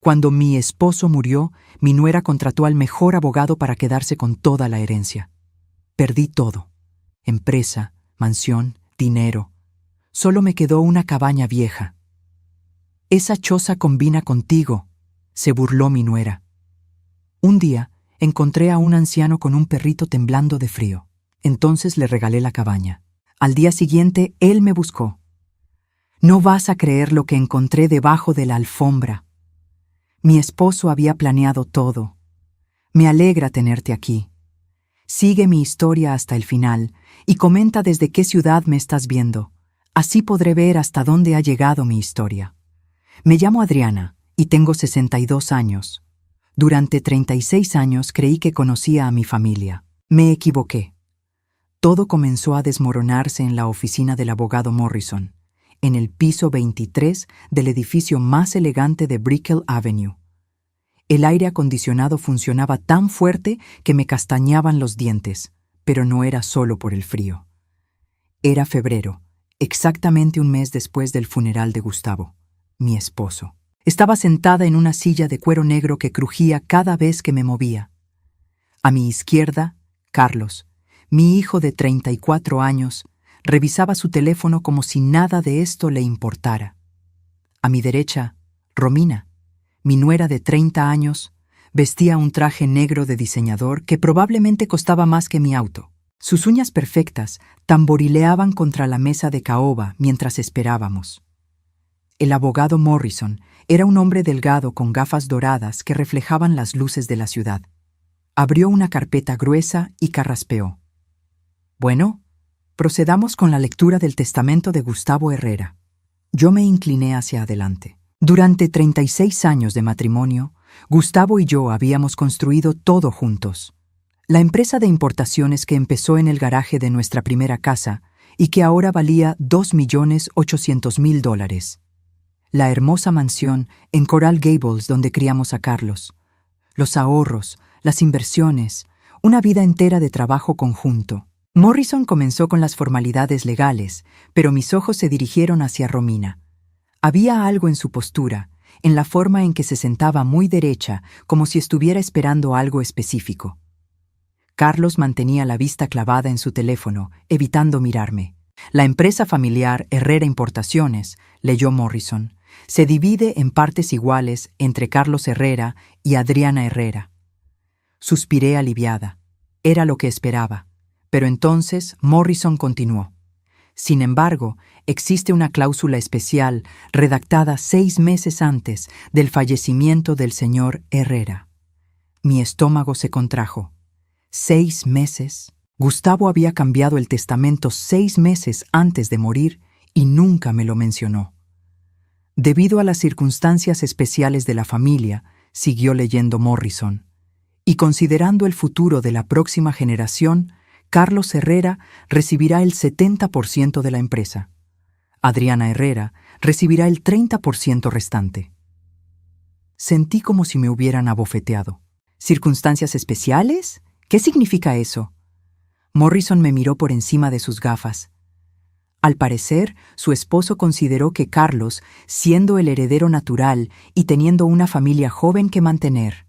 Cuando mi esposo murió, mi nuera contrató al mejor abogado para quedarse con toda la herencia. Perdí todo: empresa, mansión, dinero. Solo me quedó una cabaña vieja. «Esa choza combina contigo», se burló mi nuera. Un día encontré a un anciano con un perrito temblando de frío. Entonces le regalé la cabaña. Al día siguiente él me buscó. «No vas a creer lo que encontré debajo de la alfombra». Mi esposo había planeado todo. «Me alegra tenerte aquí. Sigue mi historia hasta el final y comenta desde qué ciudad me estás viendo. Así podré ver hasta dónde ha llegado mi historia. Me llamo Adriana y tengo 62 años. Durante 36 años creí que conocía a mi familia. Me equivoqué. Todo comenzó a desmoronarse en la oficina del abogado Morrison, en el piso 23 del edificio más elegante de Brickell Avenue. El aire acondicionado funcionaba tan fuerte que me castañaban los dientes, pero no era solo por el frío. Era febrero, exactamente un mes después del funeral de Gustavo, mi esposo. Estaba sentada en una silla de cuero negro que crujía cada vez que me movía. A mi izquierda, Carlos, mi hijo de 34 años, revisaba su teléfono como si nada de esto le importara. A mi derecha, Romina, mi nuera de 30 años, vestía un traje negro de diseñador que probablemente costaba más que mi auto. Sus uñas perfectas tamborileaban contra la mesa de caoba mientras esperábamos. El abogado Morrison era un hombre delgado con gafas doradas que reflejaban las luces de la ciudad. Abrió una carpeta gruesa y carraspeó. «Bueno, procedamos con la lectura del testamento de Gustavo Herrera». Yo me incliné hacia adelante. Durante 36 años de matrimonio, Gustavo y yo habíamos construido todo juntos. La empresa de importaciones que empezó en el garaje de nuestra primera casa y que ahora valía $2.800.000. La hermosa mansión en Coral Gables donde criamos a Carlos. Los ahorros, las inversiones, una vida entera de trabajo conjunto. Morrison comenzó con las formalidades legales, pero mis ojos se dirigieron hacia Romina. Había algo en su postura, en la forma en que se sentaba muy derecha, como si estuviera esperando algo específico. Carlos mantenía la vista clavada en su teléfono, evitando mirarme. «La empresa familiar Herrera Importaciones», leyó Morrison, «se divide en partes iguales entre Carlos Herrera y Adriana Herrera». Suspiré aliviada. Era lo que esperaba. Pero entonces Morrison continuó. «Sin embargo, existe una cláusula especial redactada 6 meses antes del fallecimiento del señor Herrera». Mi estómago se contrajo. 6 meses. Gustavo había cambiado el testamento 6 meses antes de morir y nunca me lo mencionó. «Debido a las circunstancias especiales de la familia», siguió leyendo Morrison, «y considerando el futuro de la próxima generación, Carlos Herrera recibirá el 70% de la empresa. Adriana Herrera recibirá el 30% restante». Sentí como si me hubieran abofeteado. «¿Circunstancias especiales? ¿Qué significa eso?». Morrison me miró por encima de sus gafas. Al parecer, su esposo consideró que Carlos, siendo el heredero natural y teniendo una familia joven que mantener.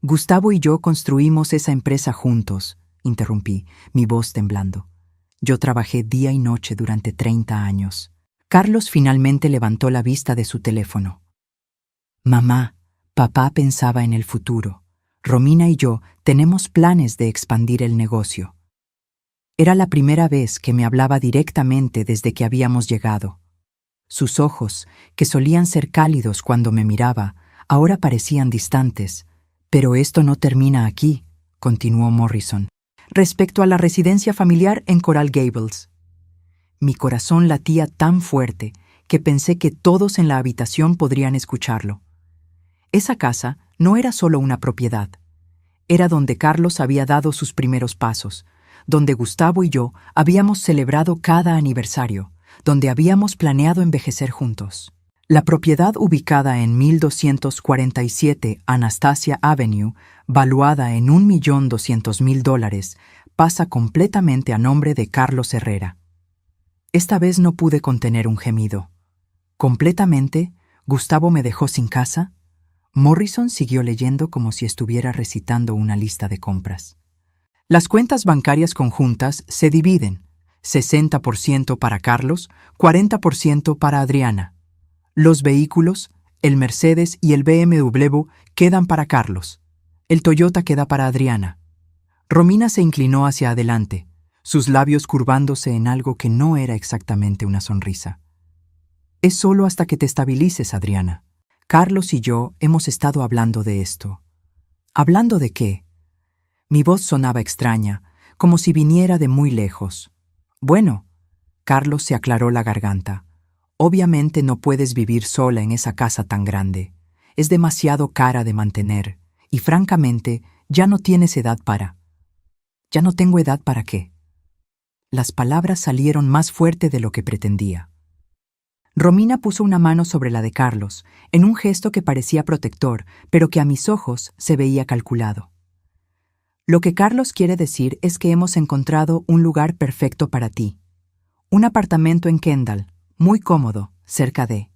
«Gustavo y yo construimos esa empresa juntos», interrumpí, mi voz temblando. «Yo trabajé día y noche durante 30 años». Carlos finalmente levantó la vista de su teléfono. «Mamá, papá pensaba en el futuro. Romina y yo tenemos planes de expandir el negocio». Era la primera vez que me hablaba directamente desde que habíamos llegado. Sus ojos, que solían ser cálidos cuando me miraba, ahora parecían distantes. «Pero esto no termina aquí», continuó Morrison. «Respecto a la residencia familiar en Coral Gables». Mi corazón latía tan fuerte que pensé que todos en la habitación podrían escucharlo. Esa casa no era solo una propiedad. Era donde Carlos había dado sus primeros pasos, donde Gustavo y yo habíamos celebrado cada aniversario, donde habíamos planeado envejecer juntos. La propiedad ubicada en 1247 Anastasia Avenue, valuada en $1.200.000, pasa completamente a nombre de Carlos Herrera. Esta vez no pude contener un gemido. Completamente, ¿Gustavo me dejó sin casa? Morrison siguió leyendo como si estuviera recitando una lista de compras. Las cuentas bancarias conjuntas se dividen: 60% para Carlos, 40% para Adriana. Los vehículos, el Mercedes y el BMW, quedan para Carlos. El Toyota queda para Adriana. Romina se inclinó hacia adelante, sus labios curvándose en algo que no era exactamente una sonrisa. Es solo hasta que te estabilices, Adriana. Carlos y yo hemos estado hablando de esto. ¿Hablando de qué? Mi voz sonaba extraña, como si viniera de muy lejos. Bueno, Carlos se aclaró la garganta. Obviamente no puedes vivir sola en esa casa tan grande. Es demasiado cara de mantener, y francamente, ya no tienes edad para. ¿Ya no tengo edad para qué? Las palabras salieron más fuerte de lo que pretendía. Romina puso una mano sobre la de Carlos, en un gesto que parecía protector, pero que a mis ojos se veía calculado. Lo que Carlos quiere decir es que hemos encontrado un lugar perfecto para ti. Un apartamento en Kendall, muy cómodo, cerca de...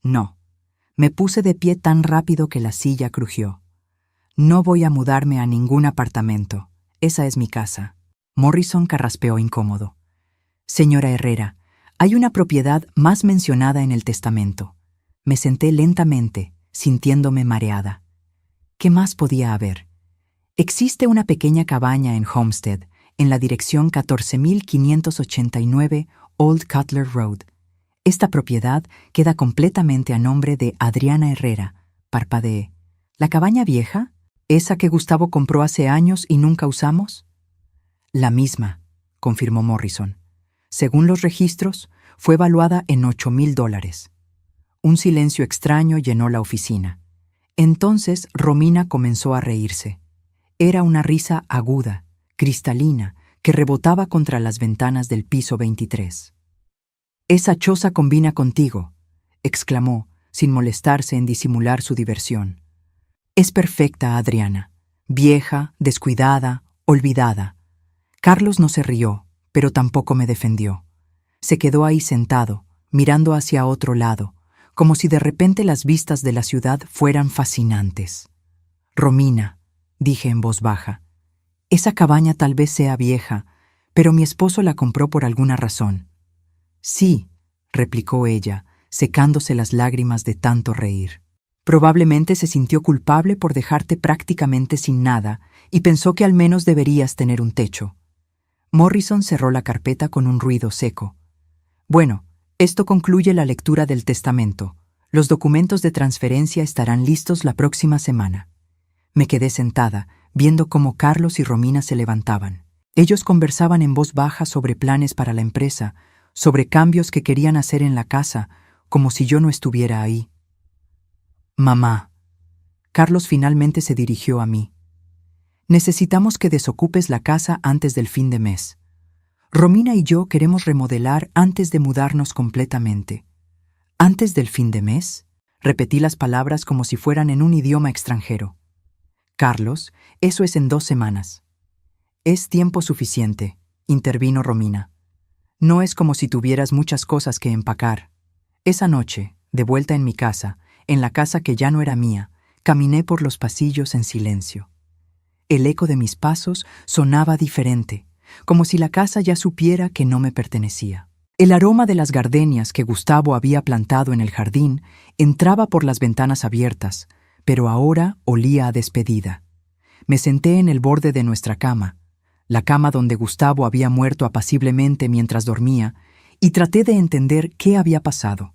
No. Me puse de pie tan rápido que la silla crujió. No voy a mudarme a ningún apartamento. Esa es mi casa. Morrison carraspeó incómodo. Señora Herrera, hay una propiedad más mencionada en el testamento. Me senté lentamente, sintiéndome mareada. ¿Qué más podía haber? Existe una pequeña cabaña en Homestead, en la dirección 14589 Old Cutler Road. Esta propiedad queda completamente a nombre de Adriana Herrera. Parpadeé. ¿La cabaña vieja? ¿Esa que Gustavo compró hace años y nunca usamos? La misma, confirmó Morrison. Según los registros, fue valuada en $8,000. Un silencio extraño llenó la oficina. Entonces Romina comenzó a reírse. Era una risa aguda, cristalina, que rebotaba contra las ventanas del piso 23. «Esa choza combina contigo», exclamó, sin molestarse en disimular su diversión. «Es perfecta, Adriana. Vieja, descuidada, olvidada». Carlos no se rió, pero tampoco me defendió. Se quedó ahí sentado, mirando hacia otro lado, como si de repente las vistas de la ciudad fueran fascinantes. «Romina», dije en voz baja, «esa cabaña tal vez sea vieja, pero mi esposo la compró por alguna razón». «Sí», replicó ella, secándose las lágrimas de tanto reír. «Probablemente se sintió culpable por dejarte prácticamente sin nada y pensó que al menos deberías tener un techo». Morrison cerró la carpeta con un ruido seco. «Bueno, esto concluye la lectura del testamento. Los documentos de transferencia estarán listos la próxima semana». Me quedé sentada, viendo cómo Carlos y Romina se levantaban. Ellos conversaban en voz baja sobre planes para la empresa, sobre cambios que querían hacer en la casa, como si yo no estuviera ahí. «Mamá». Carlos finalmente se dirigió a mí. «Necesitamos que desocupes la casa antes del fin de mes. Romina y yo queremos remodelar antes de mudarnos completamente». «¿Antes del fin de mes?», repetí las palabras como si fueran en un idioma extranjero. «Carlos, eso es en 2 semanas». «Es tiempo suficiente», intervino Romina. «No es como si tuvieras muchas cosas que empacar». Esa noche, de vuelta en mi casa, en la casa que ya no era mía, caminé por los pasillos en silencio. El eco de mis pasos sonaba diferente, como si la casa ya supiera que no me pertenecía. El aroma de las gardenias que Gustavo había plantado en el jardín entraba por las ventanas abiertas, pero ahora olía a despedida. Me senté en el borde de nuestra cama, la cama donde Gustavo había muerto apaciblemente mientras dormía, y traté de entender qué había pasado.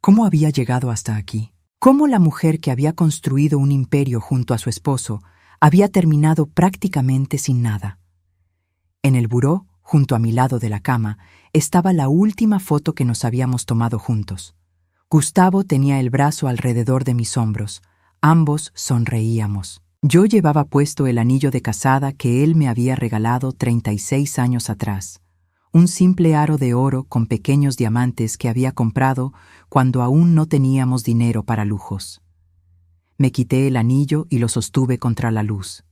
¿Cómo había llegado hasta aquí? ¿Cómo la mujer que había construido un imperio junto a su esposo había terminado prácticamente sin nada? En el buró, junto a mi lado de la cama, estaba la última foto que nos habíamos tomado juntos. Gustavo tenía el brazo alrededor de mis hombros. Ambos sonreíamos. Yo llevaba puesto el anillo de casada que él me había regalado 36 años atrás. Un simple aro de oro con pequeños diamantes que había comprado cuando aún no teníamos dinero para lujos. Me quité el anillo y lo sostuve contra la luz.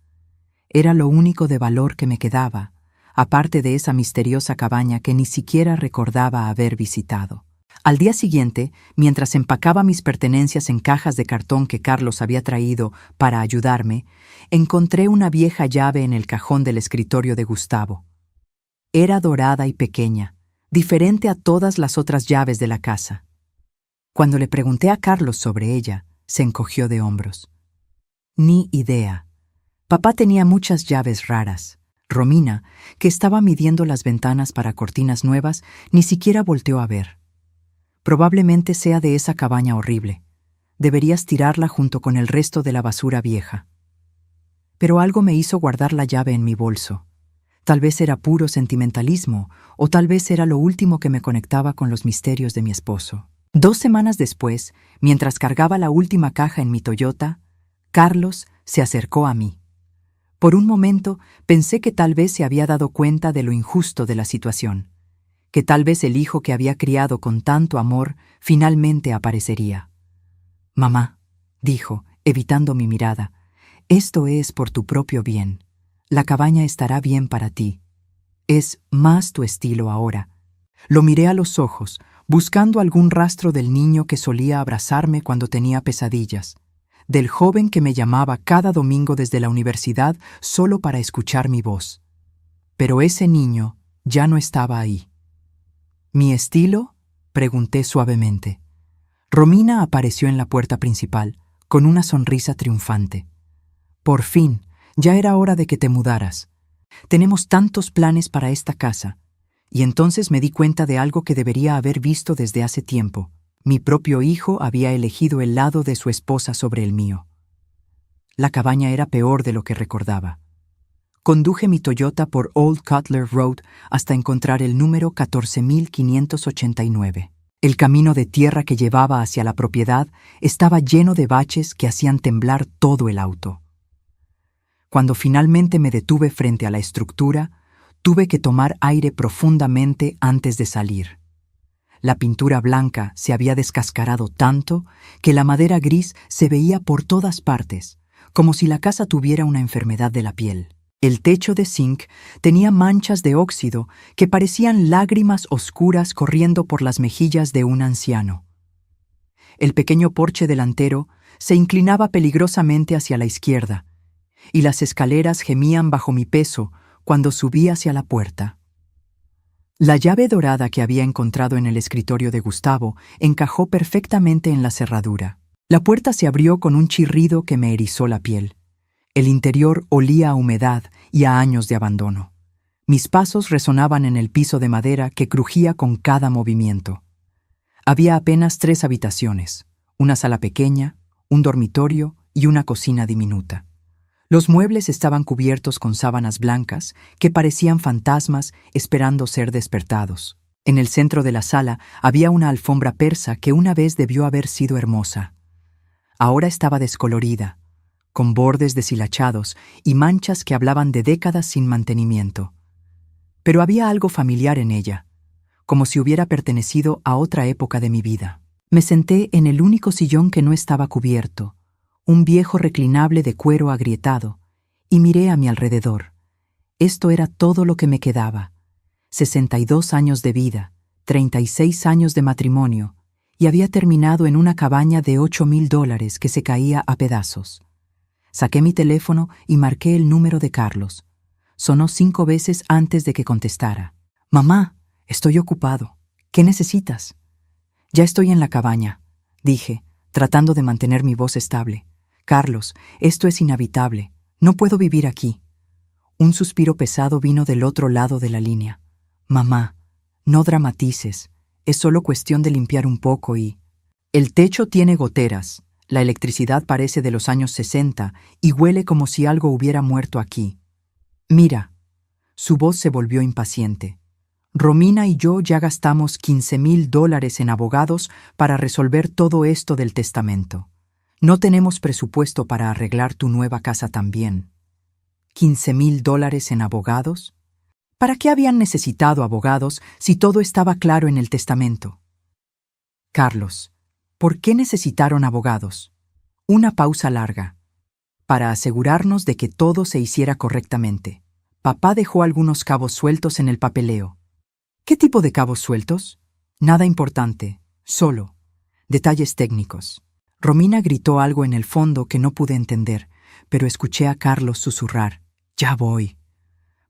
Era lo único de valor que me quedaba, aparte de esa misteriosa cabaña que ni siquiera recordaba haber visitado. Al día siguiente, mientras empacaba mis pertenencias en cajas de cartón que Carlos había traído para ayudarme, encontré una vieja llave en el cajón del escritorio de Gustavo. Era dorada y pequeña, diferente a todas las otras llaves de la casa. Cuando le pregunté a Carlos sobre ella, se encogió de hombros. Ni idea. Papá tenía muchas llaves raras. Romina, que estaba midiendo las ventanas para cortinas nuevas, ni siquiera volteó a ver. Probablemente sea de esa cabaña horrible. Deberías tirarla junto con el resto de la basura vieja. Pero algo me hizo guardar la llave en mi bolso. Tal vez era puro sentimentalismo, o tal vez era lo último que me conectaba con los misterios de mi esposo. 2 semanas después, mientras cargaba la última caja en mi Toyota, Carlos se acercó a mí. Por un momento pensé que tal vez se había dado cuenta de lo injusto de la situación, que tal vez el hijo que había criado con tanto amor finalmente aparecería. «Mamá», dijo, evitando mi mirada, «esto es por tu propio bien. La cabaña estará bien para ti. Es más tu estilo ahora». Lo miré a los ojos, buscando algún rastro del niño que solía abrazarme cuando tenía pesadillas, del joven que me llamaba cada domingo desde la universidad solo para escuchar mi voz. Pero ese niño ya no estaba ahí. «¿Mi estilo?», pregunté suavemente. Romina apareció en la puerta principal, con una sonrisa triunfante. «Por fin, ya era hora de que te mudaras. Tenemos tantos planes para esta casa». Y entonces me di cuenta de algo que debería haber visto desde hace tiempo. Mi propio hijo había elegido el lado de su esposa sobre el mío. La cabaña era peor de lo que recordaba. Conduje mi Toyota por Old Cutler Road hasta encontrar el número 14.589. El camino de tierra que llevaba hacia la propiedad estaba lleno de baches que hacían temblar todo el auto. Cuando finalmente me detuve frente a la estructura, tuve que tomar aire profundamente antes de salir. La pintura blanca se había descascarado tanto que la madera gris se veía por todas partes, como si la casa tuviera una enfermedad de la piel. El techo de zinc tenía manchas de óxido que parecían lágrimas oscuras corriendo por las mejillas de un anciano. El pequeño porche delantero se inclinaba peligrosamente hacia la izquierda, y las escaleras gemían bajo mi peso cuando subí hacia la puerta. La llave dorada que había encontrado en el escritorio de Gustavo encajó perfectamente en la cerradura. La puerta se abrió con un chirrido que me erizó la piel. El interior olía a humedad y a años de abandono. Mis pasos resonaban en el piso de madera que crujía con cada movimiento. Había apenas 3 habitaciones, una sala pequeña, un dormitorio y una cocina diminuta. Los muebles estaban cubiertos con sábanas blancas que parecían fantasmas esperando ser despertados. En el centro de la sala había una alfombra persa que una vez debió haber sido hermosa. Ahora estaba descolorida, con bordes deshilachados y manchas que hablaban de décadas sin mantenimiento. Pero había algo familiar en ella, como si hubiera pertenecido a otra época de mi vida. Me senté en el único sillón que no estaba cubierto, un viejo reclinable de cuero agrietado, y miré a mi alrededor. Esto era todo lo que me quedaba. 62 años de vida, 36 años de matrimonio, y había terminado en una cabaña de $8,000 que se caía a pedazos. Saqué mi teléfono y marqué el número de Carlos. Sonó 5 veces antes de que contestara. «Mamá, estoy ocupado. ¿Qué necesitas?» «Ya estoy en la cabaña», dije, tratando de mantener mi voz estable. «Carlos, esto es inhabitable. No puedo vivir aquí». Un suspiro pesado vino del otro lado de la línea. «Mamá, no dramatices. Es solo cuestión de limpiar un poco y...» «El techo tiene goteras. La electricidad parece de los años 60 y huele como si algo hubiera muerto aquí. Mira». Su voz se volvió impaciente. «Romina y yo ya gastamos $15,000 en abogados para resolver todo esto del testamento. No tenemos presupuesto para arreglar tu nueva casa también». ¿$15,000 en abogados? ¿Para qué habían necesitado abogados si todo estaba claro en el testamento? «Carlos, ¿por qué necesitaron abogados?» Una pausa larga. «Para asegurarnos de que todo se hiciera correctamente. Papá dejó algunos cabos sueltos en el papeleo». «¿Qué tipo de cabos sueltos?» «Nada importante. Solo. Detalles técnicos. Romina gritó algo en el fondo que no pude entender, pero escuché a Carlos susurrar. «Ya voy».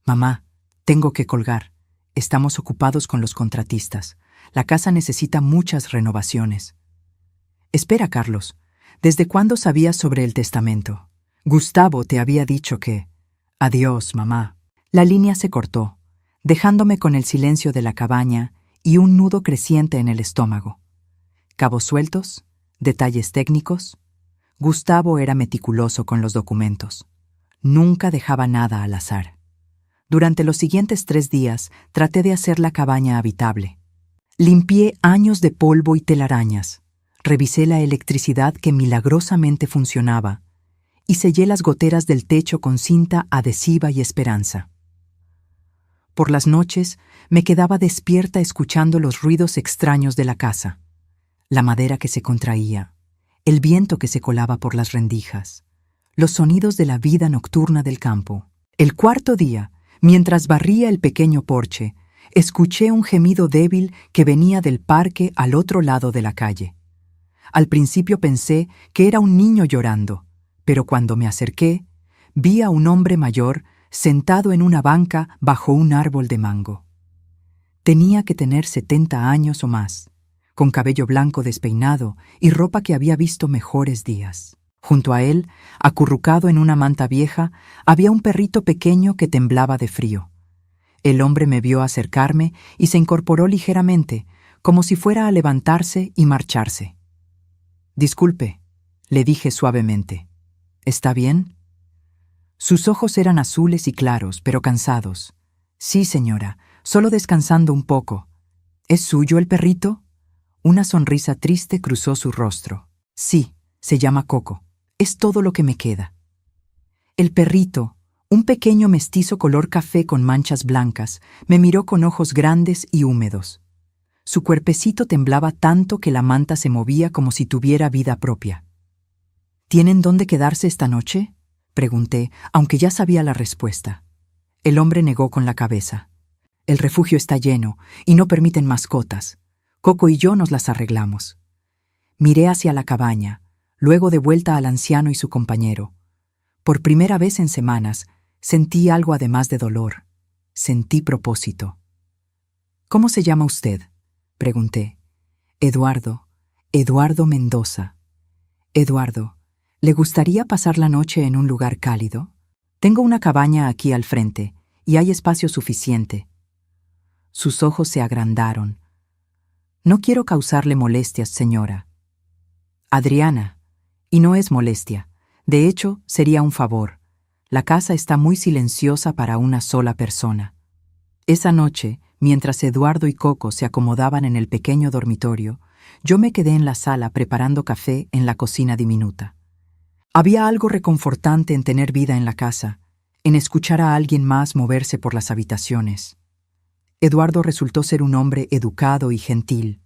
«Mamá, tengo que colgar. Estamos ocupados con los contratistas. La casa necesita muchas renovaciones». «Espera, Carlos. ¿Desde cuándo sabías sobre el testamento? Gustavo te había dicho que...» «Adiós, mamá». La línea se cortó, dejándome con el silencio de la cabaña y un nudo creciente en el estómago. Cabos sueltos, detalles técnicos. Gustavo era meticuloso con los documentos. Nunca dejaba nada al azar. Durante los siguientes 3 días traté de hacer la cabaña habitable. Limpié años de polvo y telarañas. Revisé la electricidad que milagrosamente funcionaba y sellé las goteras del techo con cinta adhesiva y esperanza. Por las noches me quedaba despierta escuchando los ruidos extraños de la casa. La madera que se contraía, el viento que se colaba por las rendijas, los sonidos de la vida nocturna del campo. El 4.º día, mientras barría el pequeño porche, escuché un gemido débil que venía del parque al otro lado de la calle. Al principio pensé que era un niño llorando, pero cuando me acerqué, vi a un hombre mayor sentado en una banca bajo un árbol de mango. Tenía que tener 70 años o más, con cabello blanco despeinado y ropa que había visto mejores días. Junto a él, acurrucado en una manta vieja, había un perrito pequeño que temblaba de frío. El hombre me vio acercarme y se incorporó ligeramente, como si fuera a levantarse y marcharse. «Disculpe», le dije suavemente. «¿Está bien?» Sus ojos eran azules y claros, pero cansados. «Sí, señora, solo descansando un poco». «¿Es suyo el perrito?» Una sonrisa triste cruzó su rostro. «Sí, se llama Coco. Es todo lo que me queda». El perrito, un pequeño mestizo color café con manchas blancas, me miró con ojos grandes y húmedos. Su cuerpecito temblaba tanto que la manta se movía como si tuviera vida propia. «¿Tienen dónde quedarse esta noche?», pregunté, aunque ya sabía la respuesta. El hombre negó con la cabeza. «El refugio está lleno y no permiten mascotas. Coco y yo nos las arreglamos». Miré hacia la cabaña, luego de vuelta al anciano y su compañero. Por primera vez en semanas, sentí algo además de dolor. Sentí propósito. «¿Cómo se llama usted?», pregunté. Eduardo Mendoza». «Eduardo, ¿le gustaría pasar la noche en un lugar cálido? Tengo una cabaña aquí al frente y hay espacio suficiente». Sus ojos se agrandaron. «No quiero causarle molestias, señora». «Adriana, y no es molestia. De hecho, sería un favor. La casa está muy silenciosa para una sola persona». Esa noche, mientras Eduardo y Coco se acomodaban en el pequeño dormitorio, yo me quedé en la sala preparando café en la cocina diminuta. Había algo reconfortante en tener vida en la casa, en escuchar a alguien más moverse por las habitaciones. Eduardo resultó ser un hombre educado y gentil.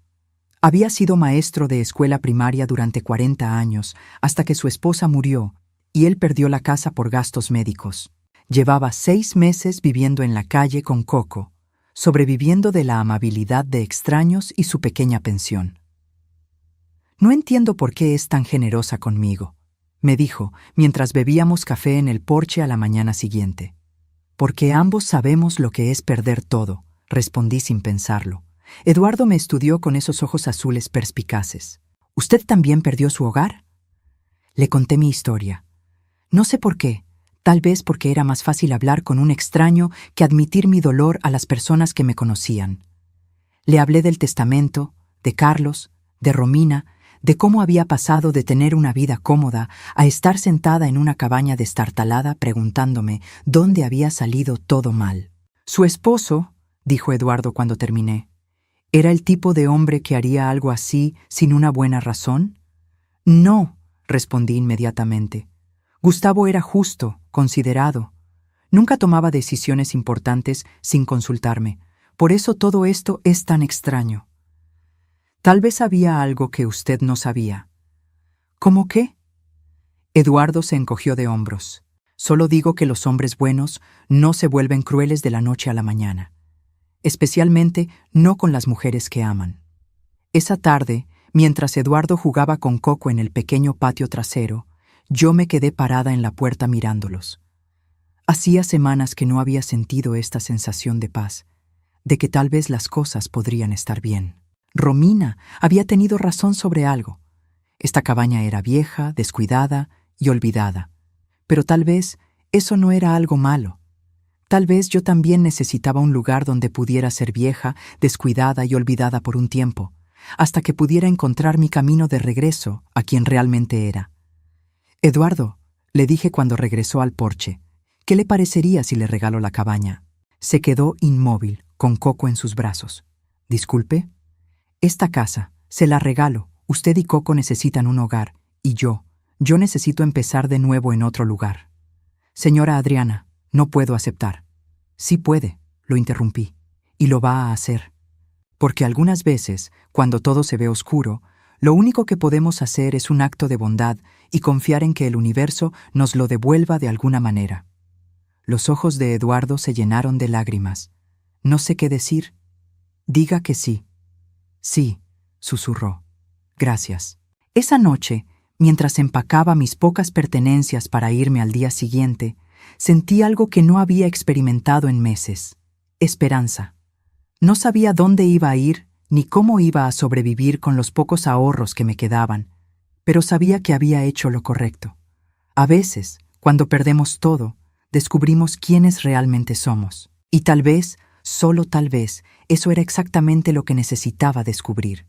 Había sido maestro de escuela primaria durante 40 años, hasta que su esposa murió y él perdió la casa por gastos médicos. Llevaba 6 meses viviendo en la calle con Coco, sobreviviendo de la amabilidad de extraños y su pequeña pensión. «No entiendo por qué es tan generosa conmigo», me dijo mientras bebíamos café en el porche a la mañana siguiente. «Porque ambos sabemos lo que es perder todo», respondí sin pensarlo. Eduardo me estudió con esos ojos azules perspicaces. «¿Usted también perdió su hogar?». Le conté mi historia. No sé por qué, tal vez porque era más fácil hablar con un extraño que admitir mi dolor a las personas que me conocían. Le hablé del testamento, de Carlos, de Romina, de cómo había pasado de tener una vida cómoda a estar sentada en una cabaña destartalada preguntándome dónde había salido todo mal. «Su esposo», dijo Eduardo cuando terminé, «¿era el tipo de hombre que haría algo así sin una buena razón?». «No», respondí inmediatamente. «Gustavo era justo, considerado. Nunca tomaba decisiones importantes sin consultarme. Por eso todo esto es tan extraño». «Tal vez había algo que usted no sabía». «¿Cómo qué?». Eduardo se encogió de hombros. «Solo digo que los hombres buenos no se vuelven crueles de la noche a la mañana. Especialmente no con las mujeres que aman». Esa tarde, mientras Eduardo jugaba con Coco en el pequeño patio trasero, yo me quedé parada en la puerta mirándolos. Hacía semanas que no había sentido esta sensación de paz, de que tal vez las cosas podrían estar bien. Romina había tenido razón sobre algo. Esta cabaña era vieja, descuidada y olvidada. Pero tal vez eso no era algo malo. Tal vez yo también necesitaba un lugar donde pudiera ser vieja, descuidada y olvidada por un tiempo, hasta que pudiera encontrar mi camino de regreso a quien realmente era. Eduardo, le dije cuando regresó al porche, ¿qué le parecería si le regalo la cabaña? Se quedó inmóvil, con Coco en sus brazos. Disculpe. Esta casa, se la regalo. Usted y Coco necesitan un hogar, y yo necesito empezar de nuevo en otro lugar. Señora Adriana, no puedo aceptar. Sí puede, lo interrumpí, y lo va a hacer. Porque algunas veces, cuando todo se ve oscuro, lo único que podemos hacer es un acto de bondad y confiar en que el universo nos lo devuelva de alguna manera. Los ojos de Eduardo se llenaron de lágrimas. No sé qué decir. Diga que sí. Sí, susurró. Gracias. Esa noche, mientras empacaba mis pocas pertenencias para irme al día siguiente, sentí algo que no había experimentado en meses. Esperanza. No sabía dónde iba a ir ni cómo iba a sobrevivir con los pocos ahorros que me quedaban, pero sabía que había hecho lo correcto. A veces, cuando perdemos todo, descubrimos quiénes realmente somos. Y tal vez, solo tal vez, eso era exactamente lo que necesitaba descubrir.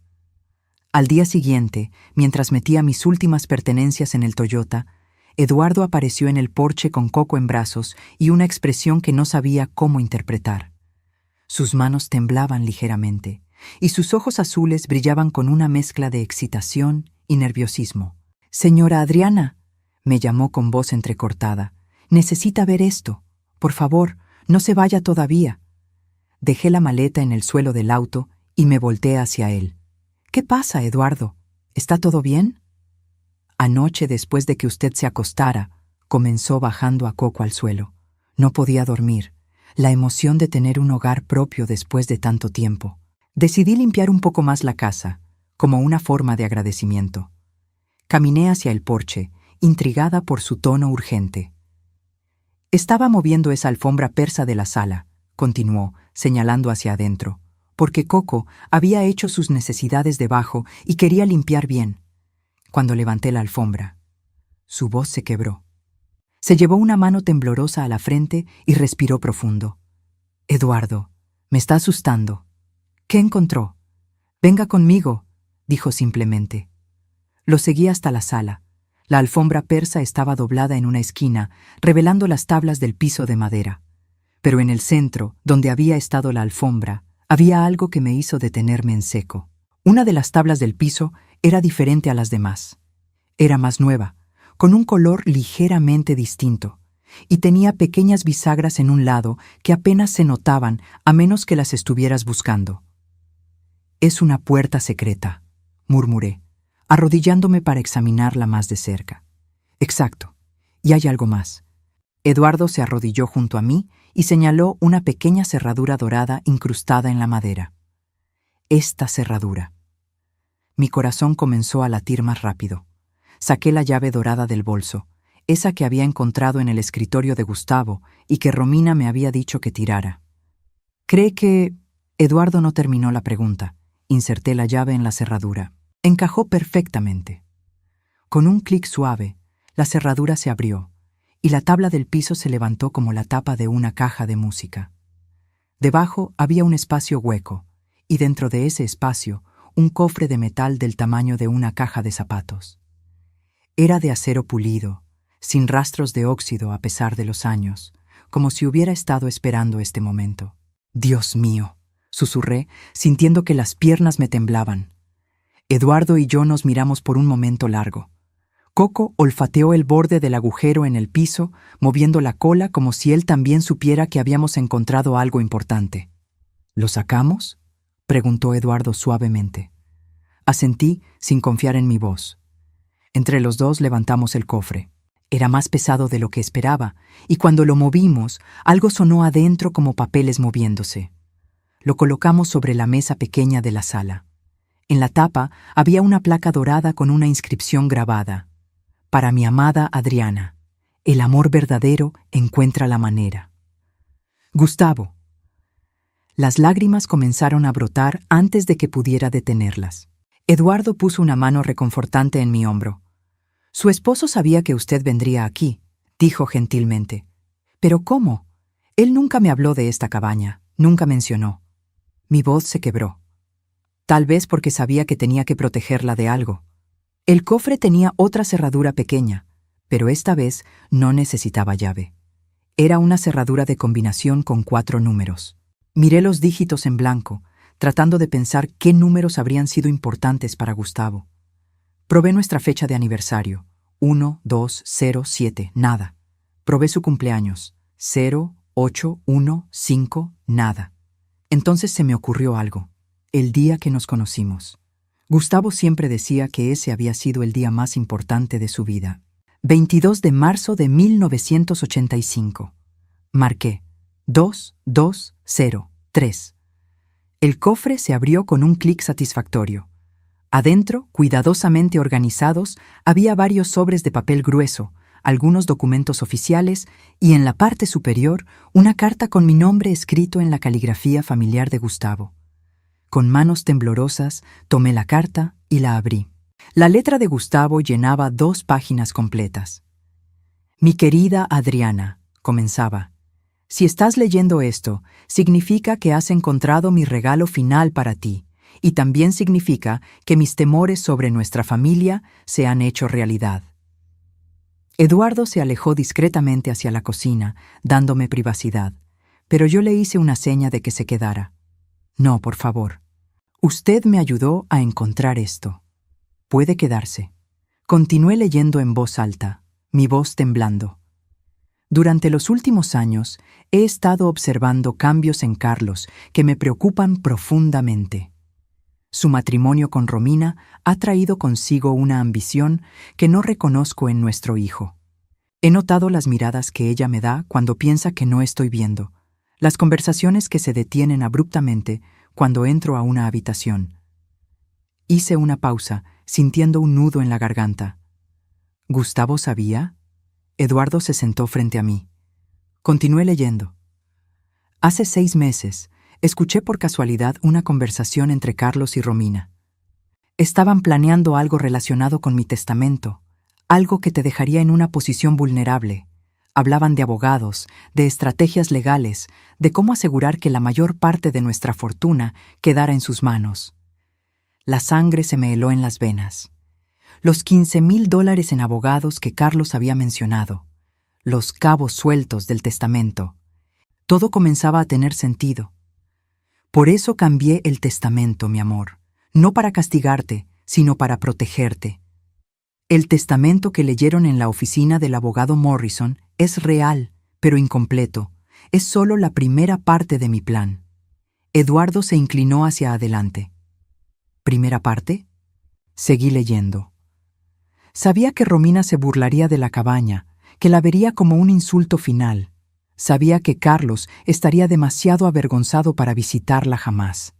Al día siguiente, mientras metía mis últimas pertenencias en el Toyota, Eduardo apareció en el porche con Coco en brazos y una expresión que no sabía cómo interpretar. Sus manos temblaban ligeramente, y sus ojos azules brillaban con una mezcla de excitación y nerviosismo. «Señora Adriana», me llamó con voz entrecortada, «necesita ver esto. Por favor, no se vaya todavía». Dejé la maleta en el suelo del auto y me volteé hacia él. «¿Qué pasa, Eduardo? ¿Está todo bien?» «Anoche, después de que usted se acostara», comenzó bajando a Coco al suelo. No podía dormir. La emoción de tener un hogar propio después de tanto tiempo. Decidí limpiar un poco más la casa, como una forma de agradecimiento. Caminé hacia el porche, intrigada por su tono urgente. «Estaba moviendo esa alfombra persa de la sala», continuó, señalando hacia adentro, porque Coco había hecho sus necesidades debajo y quería limpiar bien. Cuando levanté la alfombra, su voz se quebró. Se llevó una mano temblorosa a la frente y respiró profundo. «Eduardo, me está asustando». «¿Qué encontró?» «Venga conmigo», dijo simplemente. Lo seguí hasta la sala. La alfombra persa estaba doblada en una esquina, revelando las tablas del piso de madera. Pero en el centro, donde había estado la alfombra, había algo que me hizo detenerme en seco. Una de las tablas del piso era diferente a las demás. Era más nueva, con un color ligeramente distinto, y tenía pequeñas bisagras en un lado que apenas se notaban a menos que las estuvieras buscando. «Es una puerta secreta», murmuré, arrodillándome para examinarla más de cerca. «Exacto. Y hay algo más». Eduardo se arrodilló junto a mí y señaló una pequeña cerradura dorada incrustada en la madera. «Esta cerradura». Mi corazón comenzó a latir más rápido. Saqué la llave dorada del bolso, esa que había encontrado en el escritorio de Gustavo y que Romina me había dicho que tirara. «¿Cree que...?» Eduardo no terminó la pregunta. Inserté la llave en la cerradura. Encajó perfectamente. Con un clic suave, la cerradura se abrió, y la tabla del piso se levantó como la tapa de una caja de música. Debajo había un espacio hueco, y dentro de ese espacio, un cofre de metal del tamaño de una caja de zapatos. Era de acero pulido, sin rastros de óxido a pesar de los años, como si hubiera estado esperando este momento. «Dios mío», susurré, sintiendo que las piernas me temblaban. Eduardo y yo nos miramos por un momento largo. Coco olfateó el borde del agujero en el piso, moviendo la cola como si él también supiera que habíamos encontrado algo importante. «¿Lo sacamos?», preguntó Eduardo suavemente. Asentí sin confiar en mi voz. Entre los dos levantamos el cofre. Era más pesado de lo que esperaba, y cuando lo movimos, algo sonó adentro como papeles moviéndose. Lo colocamos sobre la mesa pequeña de la sala. En la tapa había una placa dorada con una inscripción grabada: Para mi amada Adriana, el amor verdadero encuentra la manera. Gustavo. Las lágrimas comenzaron a brotar antes de que pudiera detenerlas. Eduardo puso una mano reconfortante en mi hombro. Su esposo sabía que usted vendría aquí, dijo gentilmente. ¿Pero cómo? Él nunca me habló de esta cabaña, nunca mencionó. Mi voz se quebró. Tal vez porque sabía que tenía que protegerla de algo. El cofre tenía otra cerradura pequeña, pero esta vez no necesitaba llave. Era una cerradura de combinación con 4 números. Miré los dígitos en blanco, tratando de pensar qué números habrían sido importantes para Gustavo. Probé nuestra fecha de aniversario, 1207, nada. Probé su cumpleaños, 0815, nada. Entonces se me ocurrió algo, el día que nos conocimos. Gustavo siempre decía que ese había sido el día más importante de su vida. 22 de marzo de 1985. Marqué 2203. El cofre se abrió con un clic satisfactorio. Adentro, cuidadosamente organizados, había varios sobres de papel grueso, algunos documentos oficiales y en la parte superior una carta con mi nombre escrito en la caligrafía familiar de Gustavo. Con manos temblorosas tomé la carta y la abrí. La letra de Gustavo llenaba 2 páginas completas. Mi querida Adriana, comenzaba. Si estás leyendo esto, significa que has encontrado mi regalo final para ti, y también significa que mis temores sobre nuestra familia se han hecho realidad. Eduardo se alejó discretamente hacia la cocina, dándome privacidad, pero yo le hice una seña de que se quedara. No, por favor. Usted me ayudó a encontrar esto. Puede quedarse. Continué leyendo en voz alta, mi voz temblando. Durante los últimos años he estado observando cambios en Carlos que me preocupan profundamente. Su matrimonio con Romina ha traído consigo una ambición que no reconozco en nuestro hijo. He notado las miradas que ella me da cuando piensa que no estoy viendo, las conversaciones que se detienen abruptamente cuando entro a una habitación. Hice una pausa, sintiendo un nudo en la garganta. ¿Gustavo sabía? Eduardo se sentó frente a mí. Continué leyendo. Hace 6 meses, escuché por casualidad una conversación entre Carlos y Romina. Estaban planeando algo relacionado con mi testamento, algo que te dejaría en una posición vulnerable. Hablaban de abogados, de estrategias legales, de cómo asegurar que la mayor parte de nuestra fortuna quedara en sus manos. La sangre se me heló en las venas. Los $15,000 en abogados que Carlos había mencionado, los cabos sueltos del testamento. Todo comenzaba a tener sentido. Por eso cambié el testamento, mi amor, no para castigarte, sino para protegerte. El testamento que leyeron en la oficina del abogado Morrison es real, pero incompleto. Es solo la primera parte de mi plan. Eduardo se inclinó hacia adelante. ¿Primera parte? Seguí leyendo. Sabía que Romina se burlaría de la cabaña, que la vería como un insulto final. Sabía que Carlos estaría demasiado avergonzado para visitarla jamás.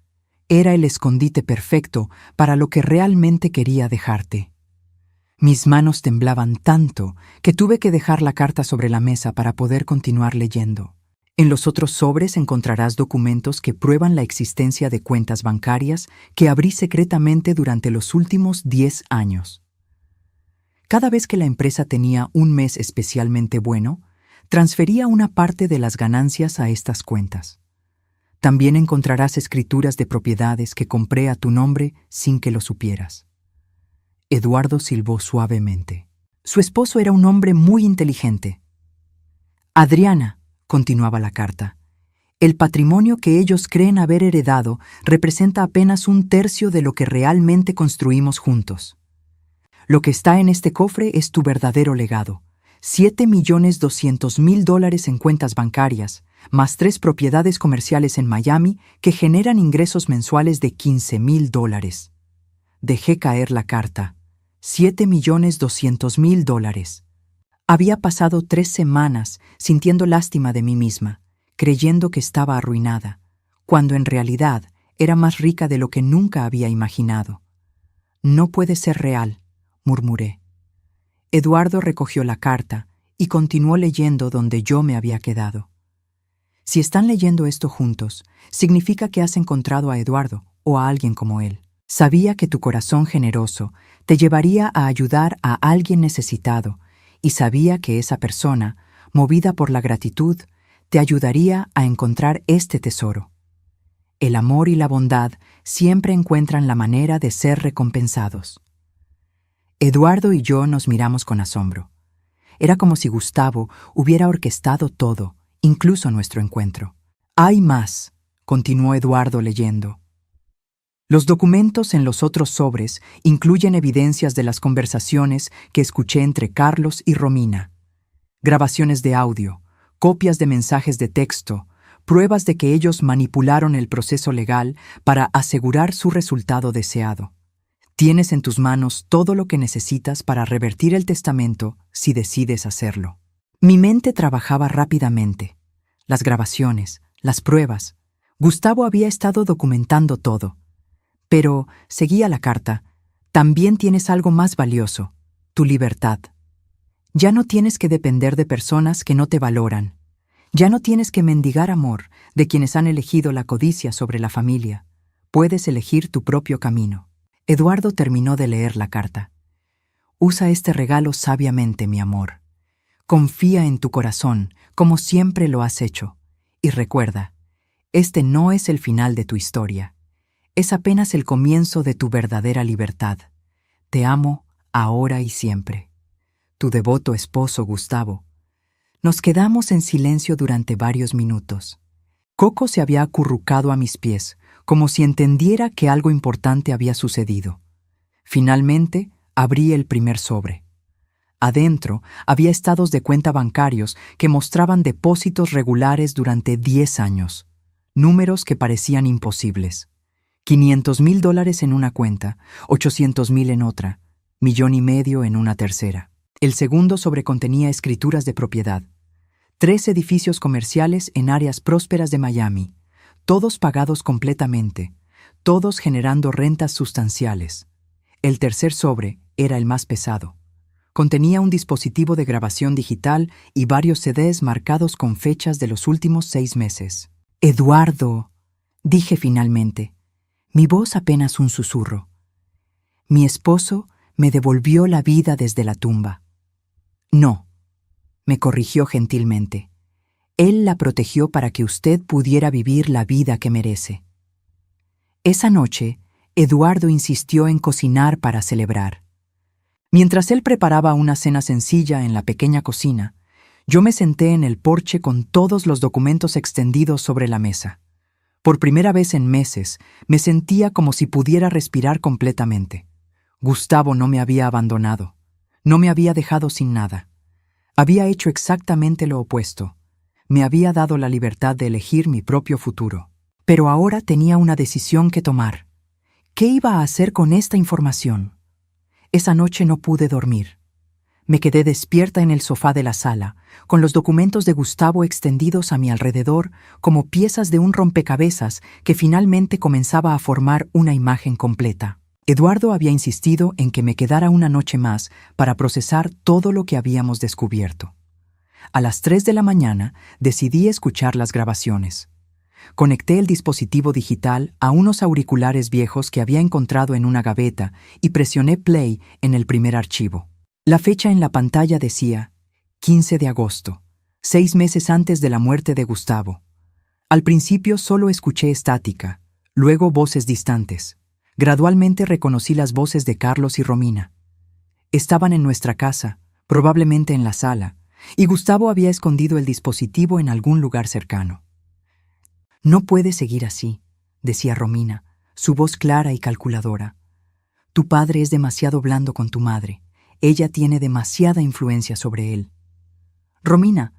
Era el escondite perfecto para lo que realmente quería dejarte. Mis manos temblaban tanto que tuve que dejar la carta sobre la mesa para poder continuar leyendo. En los otros sobres encontrarás documentos que prueban la existencia de cuentas bancarias que abrí secretamente durante los últimos 10 años. Cada vez que la empresa tenía un mes especialmente bueno, transfería una parte de las ganancias a estas cuentas. También encontrarás escrituras de propiedades que compré a tu nombre sin que lo supieras. Eduardo silbó suavemente. Su esposo era un hombre muy inteligente. Adriana, continuaba la carta, el patrimonio que ellos creen haber heredado representa apenas 1/3 de lo que realmente construimos juntos. Lo que está en este cofre es tu verdadero legado. $7,200,000 en cuentas bancarias, más 3 propiedades comerciales en Miami que generan ingresos mensuales de $15,000. Dejé caer la carta. $7,200,000. Había pasado 3 semanas sintiendo lástima de mí misma, creyendo que estaba arruinada, cuando en realidad era más rica de lo que nunca había imaginado. No puede ser real, murmuré. Eduardo recogió la carta y continuó leyendo donde yo me había quedado. Si están leyendo esto juntos, significa que has encontrado a Eduardo o a alguien como él. Sabía que tu corazón generoso te llevaría a ayudar a alguien necesitado y sabía que esa persona, movida por la gratitud, te ayudaría a encontrar este tesoro. El amor y la bondad siempre encuentran la manera de ser recompensados. Eduardo y yo nos miramos con asombro. Era como si Gustavo hubiera orquestado todo, incluso nuestro encuentro. Hay más, continuó Eduardo leyendo. Los documentos en los otros sobres incluyen evidencias de las conversaciones que escuché entre Carlos y Romina. Grabaciones de audio, copias de mensajes de texto, pruebas de que ellos manipularon el proceso legal para asegurar su resultado deseado. Tienes en tus manos todo lo que necesitas para revertir el testamento si decides hacerlo. Mi mente trabajaba rápidamente. Las grabaciones, las pruebas. Gustavo había estado documentando todo. Pero, seguía la carta, también tienes algo más valioso, tu libertad. Ya no tienes que depender de personas que no te valoran. Ya no tienes que mendigar amor de quienes han elegido la codicia sobre la familia. Puedes elegir tu propio camino. Eduardo terminó de leer la carta. Usa este regalo sabiamente, mi amor. Confía en tu corazón, como siempre lo has hecho. Y recuerda, este no es el final de tu historia. Es apenas el comienzo de tu verdadera libertad. Te amo ahora y siempre. Tu devoto esposo, Gustavo. Nos quedamos en silencio durante varios minutos. Coco se había acurrucado a mis pies, como si entendiera que algo importante había sucedido. Finalmente, abrí el primer sobre. Adentro había estados de cuenta bancarios que mostraban depósitos regulares durante 10 años. Números que parecían imposibles. $500,000 en una cuenta, 800,000 en otra, 1,5 millones en una tercera. El segundo sobre contenía escrituras de propiedad. 3 edificios comerciales en áreas prósperas de Miami, todos pagados completamente, todos generando rentas sustanciales. El tercer sobre era el más pesado. Contenía un dispositivo de grabación digital y varios CDs marcados con fechas de los últimos 6 meses. «Eduardo», dije finalmente, mi voz apenas un susurro. Mi esposo me devolvió la vida desde la tumba. No, me corrigió gentilmente. Él la protegió para que usted pudiera vivir la vida que merece. Esa noche, Eduardo insistió en cocinar para celebrar. Mientras él preparaba una cena sencilla en la pequeña cocina, yo me senté en el porche con todos los documentos extendidos sobre la mesa. Por primera vez en meses, me sentía como si pudiera respirar completamente. Gustavo no me había abandonado. No me había dejado sin nada. Había hecho exactamente lo opuesto. Me había dado la libertad de elegir mi propio futuro. Pero ahora tenía una decisión que tomar. ¿Qué iba a hacer con esta información? Esa noche no pude dormir. Me quedé despierta en el sofá de la sala, con los documentos de Gustavo extendidos a mi alrededor como piezas de un rompecabezas que finalmente comenzaba a formar una imagen completa. Eduardo había insistido en que me quedara una noche más para procesar todo lo que habíamos descubierto. A las 3 de la mañana decidí escuchar las grabaciones. Conecté el dispositivo digital a unos auriculares viejos que había encontrado en una gaveta y presioné play en el primer archivo. La fecha en la pantalla decía 15 de agosto, 6 meses antes de la muerte de Gustavo. Al principio solo escuché estática, luego voces distantes. Gradualmente reconocí las voces de Carlos y Romina. Estaban en nuestra casa, probablemente en la sala, y Gustavo había escondido el dispositivo en algún lugar cercano. «No puede seguir así», decía Romina, su voz clara y calculadora. «Tu padre es demasiado blando con tu madre. Ella tiene demasiada influencia sobre él». «Romina,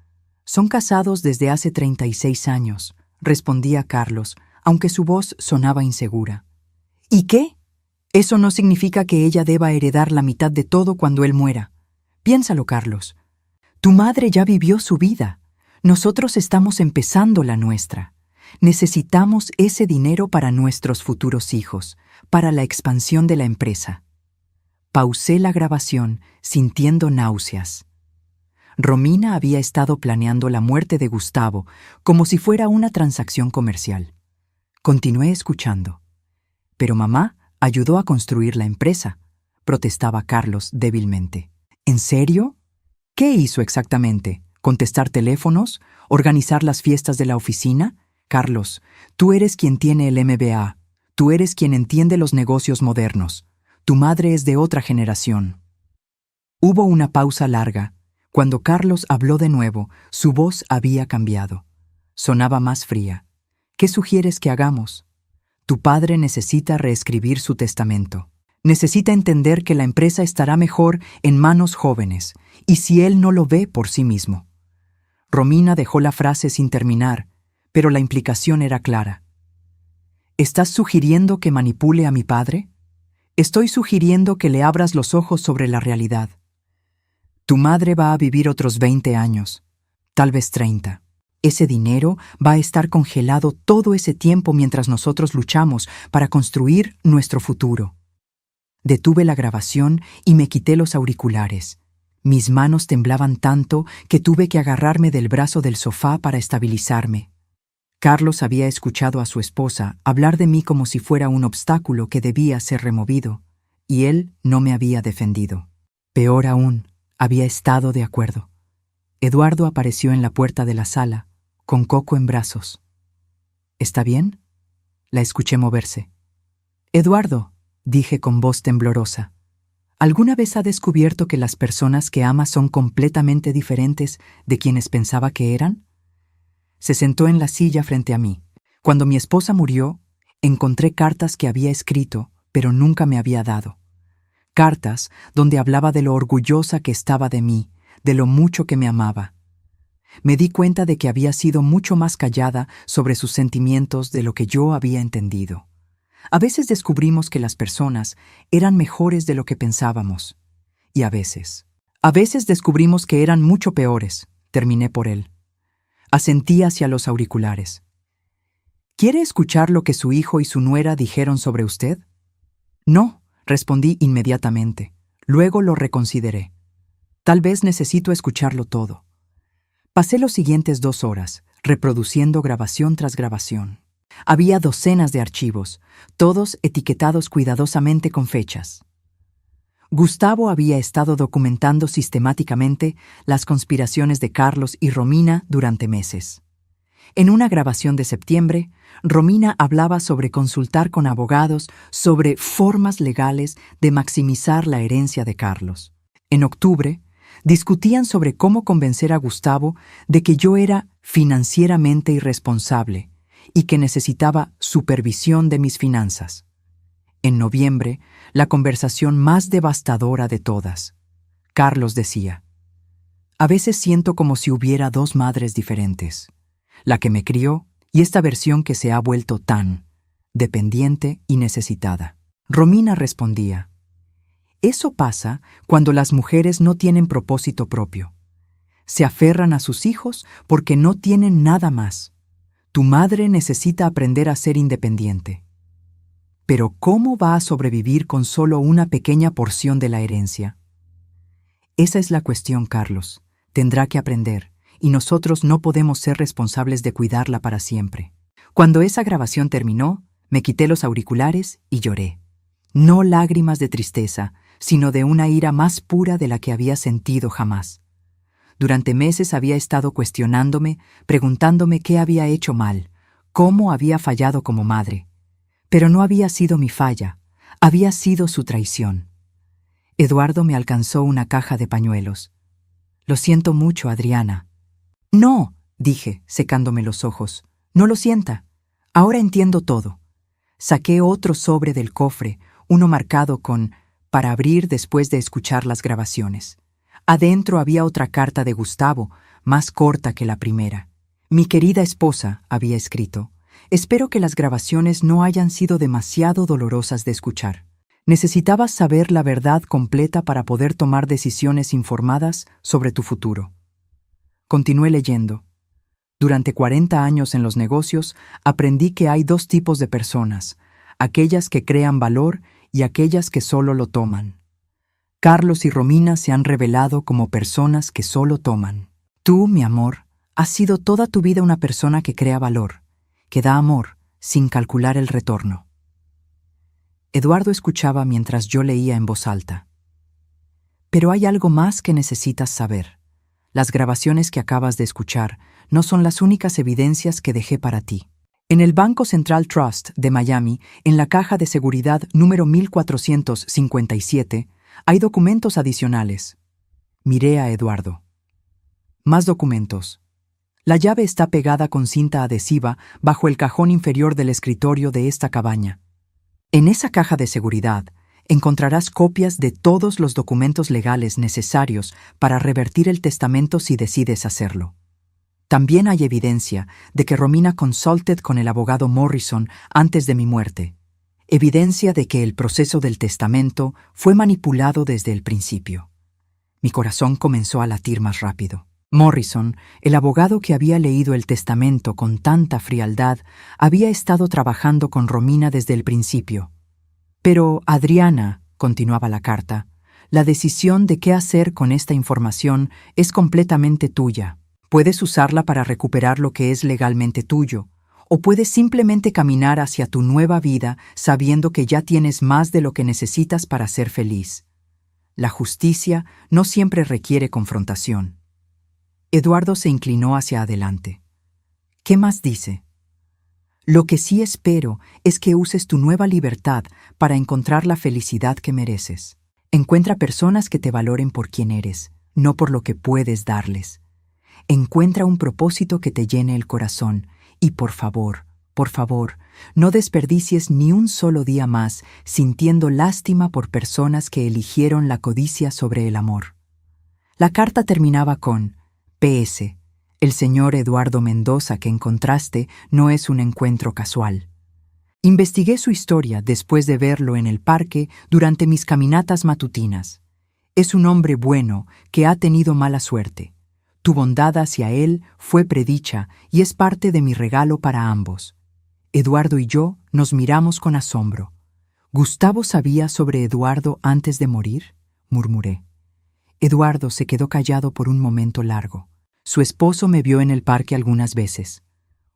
son casados desde hace 36 años», respondía Carlos, aunque su voz sonaba insegura. «¿Y qué? Eso no significa que ella deba heredar la mitad de todo cuando él muera. Piénsalo, Carlos. Tu madre ya vivió su vida. Nosotros estamos empezando la nuestra. Necesitamos ese dinero para nuestros futuros hijos, para la expansión de la empresa. Pausé la grabación, sintiendo náuseas. Romina había estado planeando la muerte de Gustavo como si fuera una transacción comercial. Continué escuchando. Pero mamá ayudó a construir la empresa, protestaba Carlos débilmente. ¿En serio? ¿Qué hizo exactamente? ¿Contestar teléfonos? ¿Organizar las fiestas de la oficina? Carlos, tú eres quien tiene el MBA. Tú eres quien entiende los negocios modernos. Tu madre es de otra generación. Hubo una pausa larga. Cuando Carlos habló de nuevo, su voz había cambiado. Sonaba más fría. ¿Qué sugieres que hagamos? Tu padre necesita reescribir su testamento. Necesita entender que la empresa estará mejor en manos jóvenes, y si él no lo ve por sí mismo. Romina dejó la frase sin terminar, pero la implicación era clara. ¿Estás sugiriendo que manipule a mi padre? Estoy sugiriendo que le abras los ojos sobre la realidad. Tu madre va a vivir otros 20 años, tal vez 30. Ese dinero va a estar congelado todo ese tiempo mientras nosotros luchamos para construir nuestro futuro. Detuve la grabación y me quité los auriculares. Mis manos temblaban tanto que tuve que agarrarme del brazo del sofá para estabilizarme. Carlos había escuchado a su esposa hablar de mí como si fuera un obstáculo que debía ser removido, y él no me había defendido. Peor aún, había estado de acuerdo. Eduardo apareció en la puerta de la sala, con Coco en brazos. ¿Está bien? La escuché moverse. Eduardo, dije con voz temblorosa, ¿alguna vez ha descubierto que las personas que ama son completamente diferentes de quienes pensaba que eran? Se sentó en la silla frente a mí. Cuando mi esposa murió, encontré cartas que había escrito, pero nunca me había dado. Cartas donde hablaba de lo orgullosa que estaba de mí, de lo mucho que me amaba. Me di cuenta de que había sido mucho más callada sobre sus sentimientos de lo que yo había entendido. A veces descubrimos que las personas eran mejores de lo que pensábamos. Y a veces descubrimos que eran mucho peores. Terminé por él. Asentí hacia los auriculares. ¿Quiere escuchar lo que su hijo y su nuera dijeron sobre usted? No, respondí inmediatamente. Luego lo reconsideré. Tal vez necesito escucharlo todo. Pasé los siguientes 2 horas, reproduciendo grabación tras grabación. Había docenas de archivos, todos etiquetados cuidadosamente con fechas. Gustavo había estado documentando sistemáticamente las conspiraciones de Carlos y Romina durante meses. En una grabación de septiembre, Romina hablaba sobre consultar con abogados sobre formas legales de maximizar la herencia de Carlos. En octubre, discutían sobre cómo convencer a Gustavo de que yo era financieramente irresponsable y que necesitaba supervisión de mis finanzas. En noviembre, la conversación más devastadora de todas. Carlos decía, a veces siento como si hubiera 2 madres diferentes, la que me crió y esta versión que se ha vuelto tan dependiente y necesitada. Romina respondía, eso pasa cuando las mujeres no tienen propósito propio. Se aferran a sus hijos porque no tienen nada más. Tu madre necesita aprender a ser independiente. Pero ¿cómo va a sobrevivir con solo una pequeña porción de la herencia? Esa es la cuestión, Carlos. Tendrá que aprender, y nosotros no podemos ser responsables de cuidarla para siempre. Cuando esa grabación terminó, me quité los auriculares y lloré. No lágrimas de tristeza, sino de una ira más pura de la que había sentido jamás. Durante meses había estado cuestionándome, preguntándome qué había hecho mal, cómo había fallado como madre. Pero no había sido mi falla, había sido su traición. Eduardo me alcanzó una caja de pañuelos. Lo siento mucho, Adriana. No, dije, secándome los ojos. No lo sienta. Ahora entiendo todo. Saqué otro sobre del cofre, uno marcado con «para abrir después de escuchar las grabaciones». Adentro había otra carta de Gustavo, más corta que la primera. Mi querida esposa, había escrito, espero que las grabaciones no hayan sido demasiado dolorosas de escuchar. Necesitabas saber la verdad completa para poder tomar decisiones informadas sobre tu futuro. Continué leyendo. Durante 40 años en los negocios, aprendí que hay dos tipos de personas, aquellas que crean valor y aquellas que solo lo toman. Carlos y Romina se han revelado como personas que solo toman. Tú, mi amor, has sido toda tu vida una persona que crea valor, que da amor, sin calcular el retorno. Eduardo escuchaba mientras yo leía en voz alta. Pero hay algo más que necesitas saber. Las grabaciones que acabas de escuchar no son las únicas evidencias que dejé para ti. En el Banco Central Trust de Miami, en la caja de seguridad número 1457, hay documentos adicionales. Miré a Eduardo. Más documentos. La llave está pegada con cinta adhesiva bajo el cajón inferior del escritorio de esta cabaña. En esa caja de seguridad encontrarás copias de todos los documentos legales necesarios para revertir el testamento si decides hacerlo. También hay evidencia de que Romina consulted con el abogado Morrison antes de mi muerte. Evidencia de que el proceso del testamento fue manipulado desde el principio. Mi corazón comenzó a latir más rápido. Morrison, el abogado que había leído el testamento con tanta frialdad, había estado trabajando con Romina desde el principio. Pero, Adriana, continuaba la carta, la decisión de qué hacer con esta información es completamente tuya. Puedes usarla para recuperar lo que es legalmente tuyo, o puedes simplemente caminar hacia tu nueva vida sabiendo que ya tienes más de lo que necesitas para ser feliz. La justicia no siempre requiere confrontación. Eduardo se inclinó hacia adelante. ¿Qué más dice? Lo que sí espero es que uses tu nueva libertad para encontrar la felicidad que mereces. Encuentra personas que te valoren por quien eres, no por lo que puedes darles. Encuentra un propósito que te llene el corazón y por favor, no desperdicies ni un solo día más sintiendo lástima por personas que eligieron la codicia sobre el amor. La carta terminaba con PS. El señor Eduardo Mendoza que encontraste no es un encuentro casual. Investigué su historia después de verlo en el parque durante mis caminatas matutinas. Es un hombre bueno que ha tenido mala suerte. Tu bondad hacia él fue predicha y es parte de mi regalo para ambos. Eduardo y yo nos miramos con asombro. ¿Gustavo sabía sobre Eduardo antes de morir?, murmuré. Eduardo se quedó callado por un momento largo. Su esposo me vio en el parque algunas veces.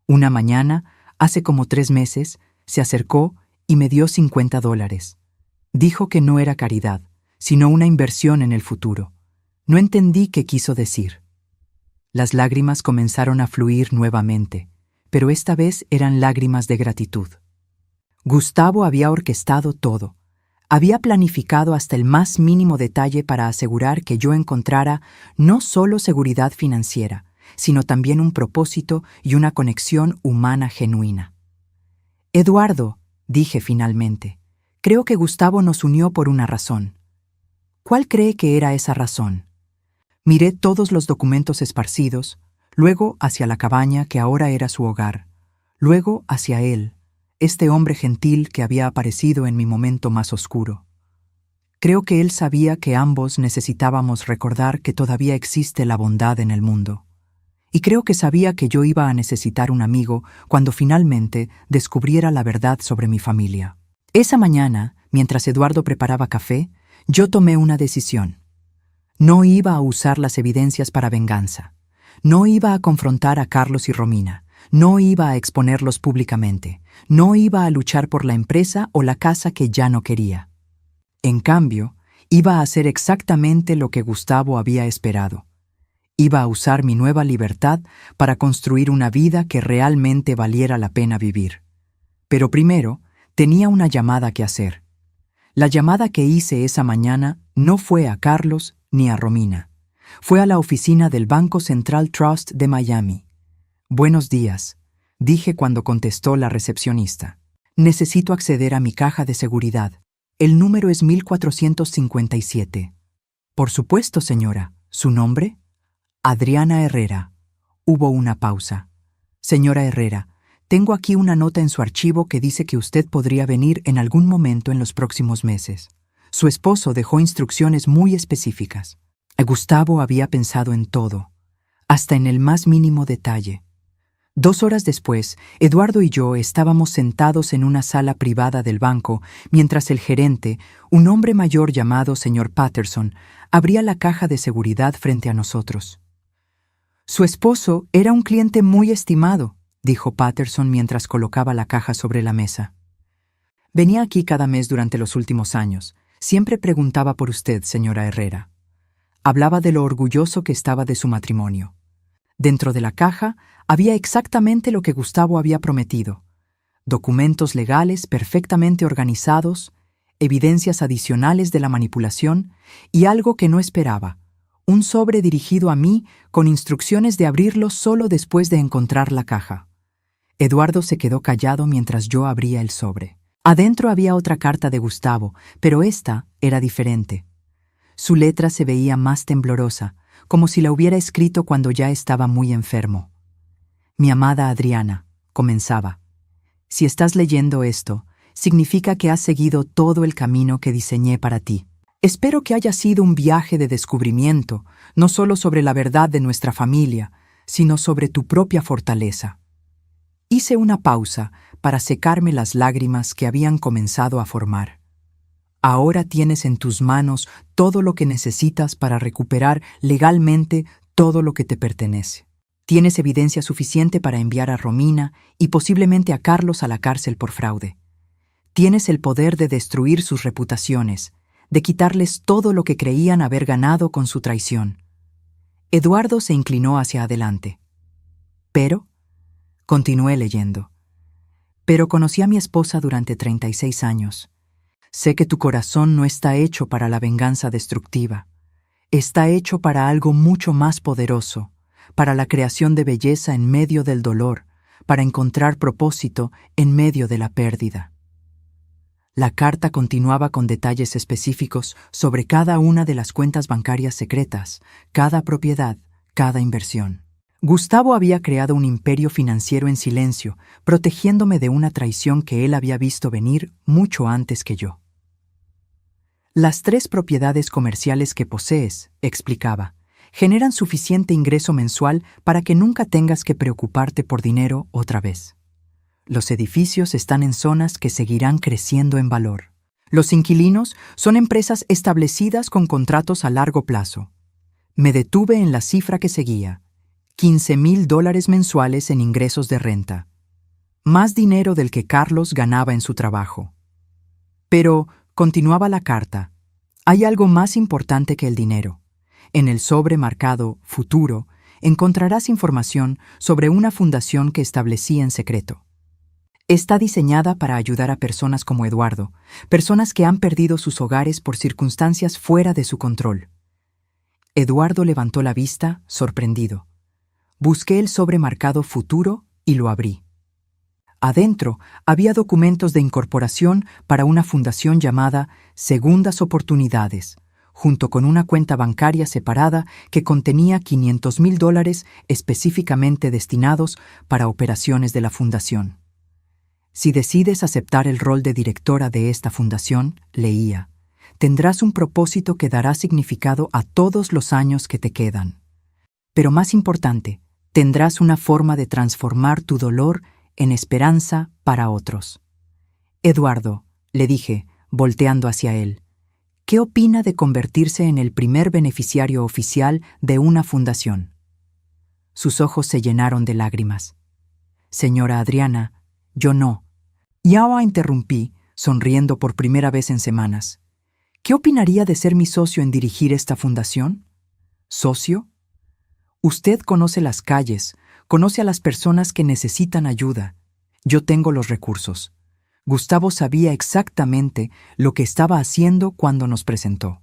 Una mañana, hace como 3 meses, se acercó y me dio $50. Dijo que no era caridad, sino una inversión en el futuro. No entendí qué quiso decir. Las lágrimas comenzaron a fluir nuevamente, pero esta vez eran lágrimas de gratitud. Gustavo había orquestado todo. Había planificado hasta el más mínimo detalle para asegurar que yo encontrara no solo seguridad financiera, sino también un propósito y una conexión humana genuina. Eduardo, dije finalmente, creo que Gustavo nos unió por una razón. ¿Cuál cree que era esa razón? Miré todos los documentos esparcidos, luego hacia la cabaña que ahora era su hogar, luego hacia él, este hombre gentil que había aparecido en mi momento más oscuro. Creo que él sabía que ambos necesitábamos recordar que todavía existe la bondad en el mundo. Y creo que sabía que yo iba a necesitar un amigo cuando finalmente descubriera la verdad sobre mi familia. Esa mañana, mientras Eduardo preparaba café, yo tomé una decisión. No iba a usar las evidencias para venganza. No iba a confrontar a Carlos y Romina. No iba a exponerlos públicamente. No iba a luchar por la empresa o la casa que ya no quería. En cambio, iba a hacer exactamente lo que Gustavo había esperado. Iba a usar mi nueva libertad para construir una vida que realmente valiera la pena vivir. Pero primero, tenía una llamada que hacer. La llamada que hice esa mañana no fue a Carlos ni a Romina. Fue a la oficina del Banco Central Trust de Miami. «Buenos días», dije cuando contestó la recepcionista. «Necesito acceder a mi caja de seguridad. El número es 1457. «Por supuesto, señora. ¿Su nombre?» «Adriana Herrera». Hubo una pausa. «Señora Herrera, tengo aquí una nota en su archivo que dice que usted podría venir en algún momento en los próximos meses. Su esposo dejó instrucciones muy específicas». Gustavo había pensado en todo, hasta en el más mínimo detalle. 2 horas después, Eduardo y yo estábamos sentados en una sala privada del banco mientras el gerente, un hombre mayor llamado señor Patterson, abría la caja de seguridad frente a nosotros. Su esposo era un cliente muy estimado, dijo Patterson mientras colocaba la caja sobre la mesa. Venía aquí cada mes durante los últimos años. Siempre preguntaba por usted, señora Herrera. Hablaba de lo orgulloso que estaba de su matrimonio. Dentro de la caja había exactamente lo que Gustavo había prometido: documentos legales perfectamente organizados, evidencias adicionales de la manipulación y algo que no esperaba: un sobre dirigido a mí con instrucciones de abrirlo solo después de encontrar la caja. Eduardo se quedó callado mientras yo abría el sobre. Adentro había otra carta de Gustavo, pero esta era diferente. Su letra se veía más temblorosa, como si la hubiera escrito cuando ya estaba muy enfermo. Mi amada Adriana, comenzaba. Si estás leyendo esto, significa que has seguido todo el camino que diseñé para ti. Espero que haya sido un viaje de descubrimiento, no solo sobre la verdad de nuestra familia, sino sobre tu propia fortaleza. Hice una pausa para secarme las lágrimas que habían comenzado a formar. Ahora tienes en tus manos todo lo que necesitas para recuperar legalmente todo lo que te pertenece. Tienes evidencia suficiente para enviar a Romina y posiblemente a Carlos a la cárcel por fraude. Tienes el poder de destruir sus reputaciones, de quitarles todo lo que creían haber ganado con su traición. Eduardo se inclinó hacia adelante. Pero, continué leyendo, pero conocí a mi esposa durante 36 años. Sé que tu corazón no está hecho para la venganza destructiva. Está hecho para algo mucho más poderoso, para la creación de belleza en medio del dolor, para encontrar propósito en medio de la pérdida. La carta continuaba con detalles específicos sobre cada una de las cuentas bancarias secretas, cada propiedad, cada inversión. Gustavo había creado un imperio financiero en silencio, protegiéndome de una traición que él había visto venir mucho antes que yo. Las 3 propiedades comerciales que posees, explicaba, generan suficiente ingreso mensual para que nunca tengas que preocuparte por dinero otra vez. Los edificios están en zonas que seguirán creciendo en valor. Los inquilinos son empresas establecidas con contratos a largo plazo. Me detuve en la cifra que seguía: $15,000 mensuales en ingresos de renta. Más dinero del que Carlos ganaba en su trabajo. Pero, continuaba la carta, hay algo más importante que el dinero. En el sobre marcado Futuro encontrarás información sobre una fundación que establecí en secreto. Está diseñada para ayudar a personas como Eduardo, personas que han perdido sus hogares por circunstancias fuera de su control. Eduardo levantó la vista, sorprendido. Busqué el sobre marcado Futuro y lo abrí. Adentro había documentos de incorporación para una fundación llamada Segundas Oportunidades, junto con una cuenta bancaria separada que contenía $500,000 específicamente destinados para operaciones de la fundación. Si decides aceptar el rol de directora de esta fundación, leía, tendrás un propósito que dará significado a todos los años que te quedan. Pero más importante, tendrás una forma de transformar tu dolor en esperanza para otros. Eduardo, le dije, volteando hacia él, ¿qué opina de convertirse en el primer beneficiario oficial de una fundación? Sus ojos se llenaron de lágrimas. Señora Adriana, yo no. Y ahora interrumpí, sonriendo por primera vez en semanas. ¿Qué opinaría de ser mi socio en dirigir esta fundación? ¿Socio? Usted conoce las calles, conoce a las personas que necesitan ayuda. Yo tengo los recursos. Gustavo sabía exactamente lo que estaba haciendo cuando nos presentó.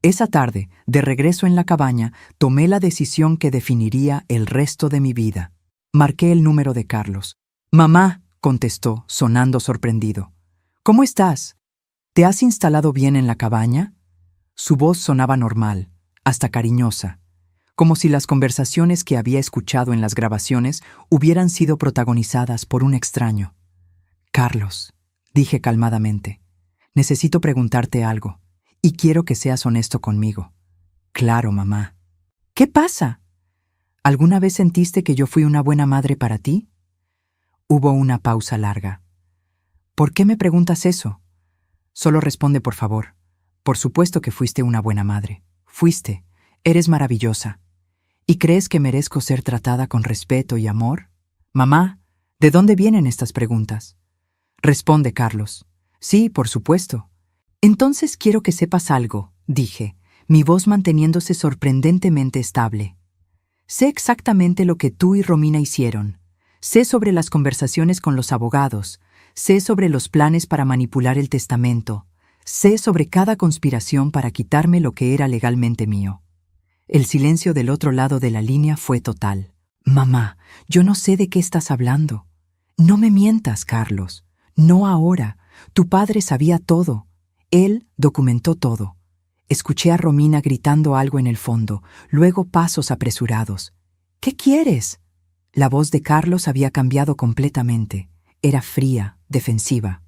Esa tarde, de regreso en la cabaña, tomé la decisión que definiría el resto de mi vida. Marqué el número de Carlos. «Mamá», contestó, sonando sorprendido. «¿Cómo estás? ¿Te has instalado bien en la cabaña?» Su voz sonaba normal, hasta cariñosa, como si las conversaciones que había escuchado en las grabaciones hubieran sido protagonizadas por un extraño. «Carlos», dije calmadamente, «necesito preguntarte algo, y quiero que seas honesto conmigo». «Claro, mamá». «¿Qué pasa?» ¿Alguna vez sentiste que yo fui una buena madre para ti? Hubo una pausa larga. ¿Por qué me preguntas eso? Solo responde, por favor. Por supuesto que fuiste una buena madre. Fuiste. Eres maravillosa. ¿Y crees que merezco ser tratada con respeto y amor? Mamá, ¿de dónde vienen estas preguntas? Responde Carlos. Sí, por supuesto. Entonces quiero que sepas algo, dije, mi voz manteniéndose sorprendentemente estable. Sé exactamente lo que tú y Romina hicieron. Sé sobre las conversaciones con los abogados. Sé sobre los planes para manipular el testamento. Sé sobre cada conspiración para quitarme lo que era legalmente mío. El silencio del otro lado de la línea fue total. Mamá, yo no sé de qué estás hablando. No me mientas, Carlos. No ahora. Tu padre sabía todo. Él documentó todo. Escuché a Romina gritando algo en el fondo, luego pasos apresurados. ¿Qué quieres? La voz de Carlos había cambiado completamente. Era fría, defensiva.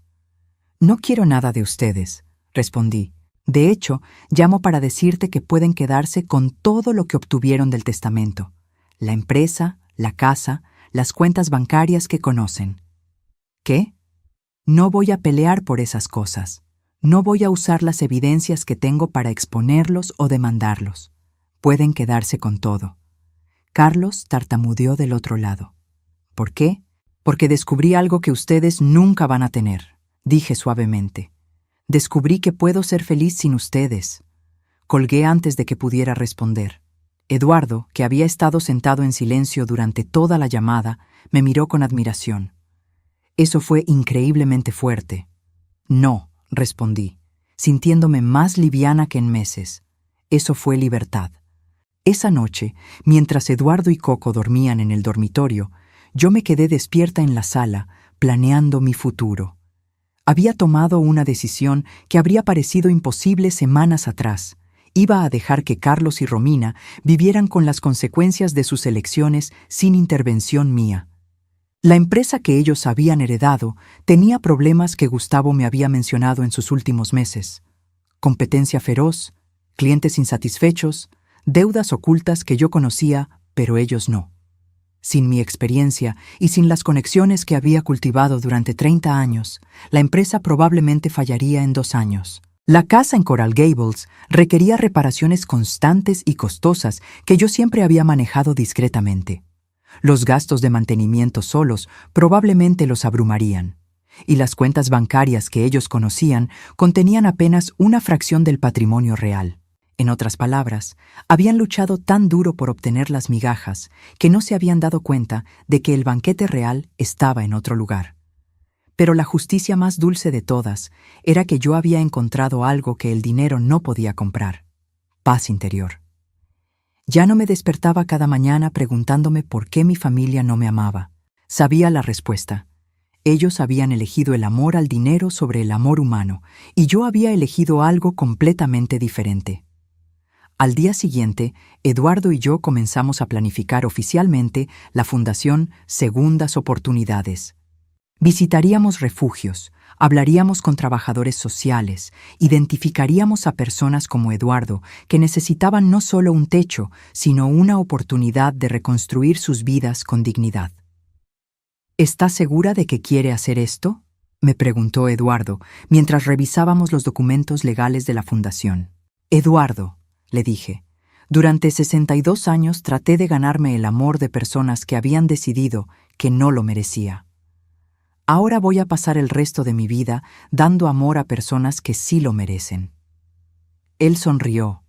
No quiero nada de ustedes, respondí. De hecho, llamo para decirte que pueden quedarse con todo lo que obtuvieron del testamento. La empresa, la casa, las cuentas bancarias que conocen. ¿Qué? No voy a pelear por esas cosas. No voy a usar las evidencias que tengo para exponerlos o demandarlos. Pueden quedarse con todo. Carlos tartamudeó del otro lado. ¿Por qué? Porque descubrí algo que ustedes nunca van a tener, dije suavemente. Descubrí que puedo ser feliz sin ustedes. Colgué antes de que pudiera responder. Eduardo, que había estado sentado en silencio durante toda la llamada, me miró con admiración. Eso fue increíblemente fuerte. No, respondí, sintiéndome más liviana que en meses. Eso fue libertad. Esa noche, mientras Eduardo y Coco dormían en el dormitorio, yo me quedé despierta en la sala, planeando mi futuro. Había tomado una decisión que habría parecido imposible semanas atrás. Iba a dejar que Carlos y Romina vivieran con las consecuencias de sus elecciones sin intervención mía. La empresa que ellos habían heredado tenía problemas que Gustavo me había mencionado en sus últimos meses. Competencia feroz, clientes insatisfechos, deudas ocultas que yo conocía, pero ellos no. Sin mi experiencia y sin las conexiones que había cultivado durante 30 años, la empresa probablemente fallaría en 2 años. La casa en Coral Gables requería reparaciones constantes y costosas que yo siempre había manejado discretamente. Los gastos de mantenimiento solos probablemente los abrumarían, y las cuentas bancarias que ellos conocían contenían apenas una fracción del patrimonio real. En otras palabras, habían luchado tan duro por obtener las migajas que no se habían dado cuenta de que el banquete real estaba en otro lugar. Pero la justicia más dulce de todas era que yo había encontrado algo que el dinero no podía comprar: paz interior. Ya no me despertaba cada mañana preguntándome por qué mi familia no me amaba. Sabía la respuesta. Ellos habían elegido el amor al dinero sobre el amor humano, y yo había elegido algo completamente diferente. Al día siguiente, Eduardo y yo comenzamos a planificar oficialmente la Fundación Segundas Oportunidades. Visitaríamos refugios, hablaríamos con trabajadores sociales, identificaríamos a personas como Eduardo que necesitaban no solo un techo, sino una oportunidad de reconstruir sus vidas con dignidad. ¿Estás segura de que quiere hacer esto?, me preguntó Eduardo mientras revisábamos los documentos legales de la fundación. Eduardo, le dije, durante 62 años traté de ganarme el amor de personas que habían decidido que no lo merecía. Ahora voy a pasar el resto de mi vida dando amor a personas que sí lo merecen. Él sonrió,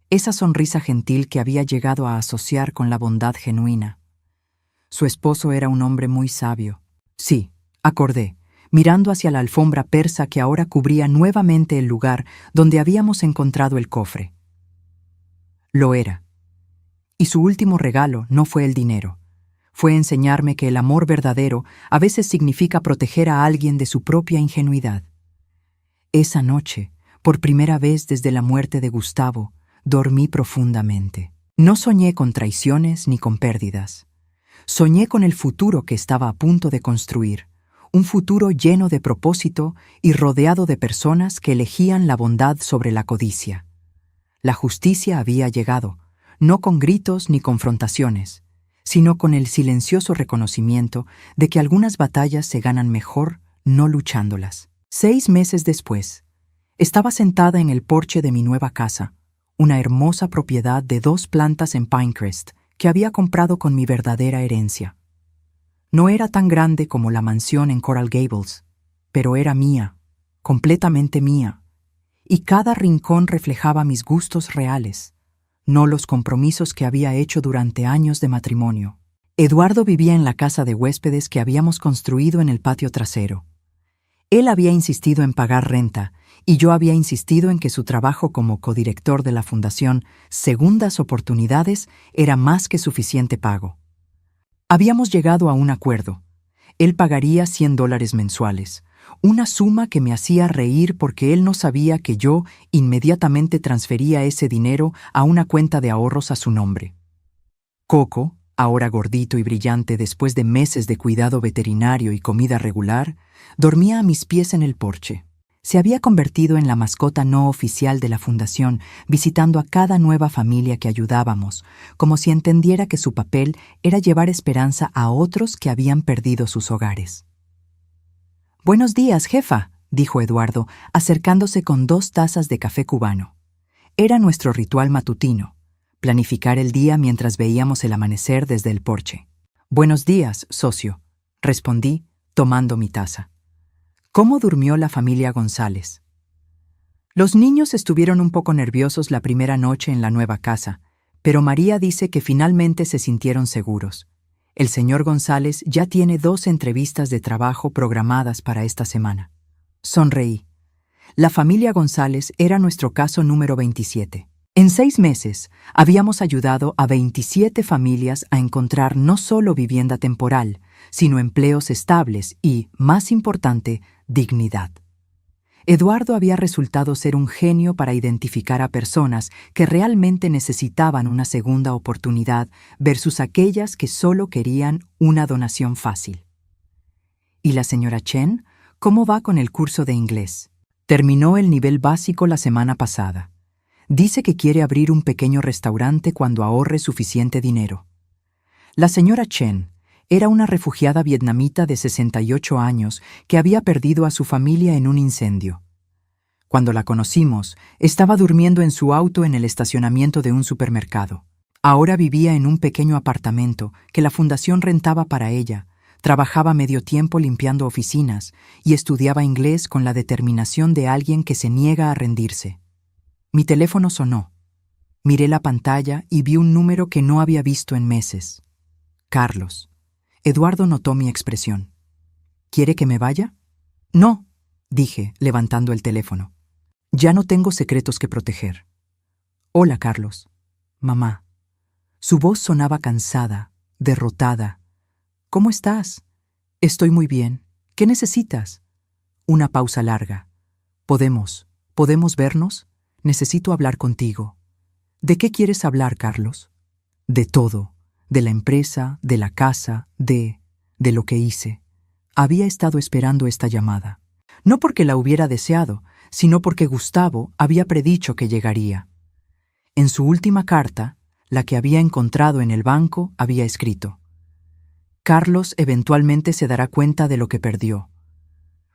esa sonrisa gentil que había llegado a asociar con la bondad genuina. Su esposo era un hombre muy sabio. Sí, acordé, mirando hacia la alfombra persa que ahora cubría nuevamente el lugar donde habíamos encontrado el cofre. Lo era. Y su último regalo no fue el dinero. Fue enseñarme que el amor verdadero a veces significa proteger a alguien de su propia ingenuidad. Esa noche, por primera vez desde la muerte de Gustavo, dormí profundamente. No soñé con traiciones ni con pérdidas. Soñé con el futuro que estaba a punto de construir, un futuro lleno de propósito y rodeado de personas que elegían la bondad sobre la codicia. La justicia había llegado, no con gritos ni confrontaciones, sino con el silencioso reconocimiento de que algunas batallas se ganan mejor no luchándolas. 6 meses después, estaba sentada en el porche de mi nueva casa, una hermosa propiedad de 2 plantas en Pinecrest que había comprado con mi verdadera herencia. No era tan grande como la mansión en Coral Gables, pero era mía, completamente mía, y cada rincón reflejaba mis gustos reales, no los compromisos que había hecho durante años de matrimonio. Eduardo vivía en la casa de huéspedes que habíamos construido en el patio trasero. Él había insistido en pagar renta y yo había insistido en que su trabajo como codirector de la Fundación Segundas Oportunidades era más que suficiente pago. Habíamos llegado a un acuerdo. Él pagaría $100 mensuales, una suma que me hacía reír porque él no sabía que yo inmediatamente transfería ese dinero a una cuenta de ahorros a su nombre. Coco, ahora gordito y brillante después de meses de cuidado veterinario y comida regular, dormía a mis pies en el porche. Se había convertido en la mascota no oficial de la fundación, visitando a cada nueva familia que ayudábamos, como si entendiera que su papel era llevar esperanza a otros que habían perdido sus hogares. «Buenos días, jefa», dijo Eduardo, acercándose con 2 tazas de café cubano. Era nuestro ritual matutino, planificar el día mientras veíamos el amanecer desde el porche. «Buenos días, socio», respondí, tomando mi taza. ¿Cómo durmió la familia González? Los niños estuvieron un poco nerviosos la primera noche en la nueva casa, pero María dice que finalmente se sintieron seguros. El señor González ya tiene 2 entrevistas de trabajo programadas para esta semana. Sonreí. La familia González era nuestro caso número 27. En 6 meses, habíamos ayudado a 27 familias a encontrar no solo vivienda temporal, sino empleos estables y, más importante, dignidad. Eduardo había resultado ser un genio para identificar a personas que realmente necesitaban una segunda oportunidad versus aquellas que solo querían una donación fácil. ¿Y la señora Chen? ¿Cómo va con el curso de inglés? Terminó el nivel básico la semana pasada. Dice que quiere abrir un pequeño restaurante cuando ahorre suficiente dinero. La señora Chen era una refugiada vietnamita de 68 años que había perdido a su familia en un incendio. Cuando la conocimos, estaba durmiendo en su auto en el estacionamiento de un supermercado. Ahora vivía en un pequeño apartamento que la fundación rentaba para ella, trabajaba medio tiempo limpiando oficinas y estudiaba inglés con la determinación de alguien que se niega a rendirse. Mi teléfono sonó. Miré la pantalla y vi un número que no había visto en meses. Carlos. Eduardo notó mi expresión. ¿Quiere que me vaya? No, dije, levantando el teléfono. Ya no tengo secretos que proteger. Hola, Carlos. Mamá. Su voz sonaba cansada, derrotada. ¿Cómo estás? Estoy muy bien. ¿Qué necesitas? Una pausa larga. ¿Podemos vernos? Necesito hablar contigo. ¿De qué quieres hablar, Carlos? De todo. De la empresa, de la casa, de lo que hice. Había estado esperando esta llamada. No porque la hubiera deseado, sino porque Gustavo había predicho que llegaría. En su última carta, la que había encontrado en el banco, había escrito: Carlos eventualmente se dará cuenta de lo que perdió.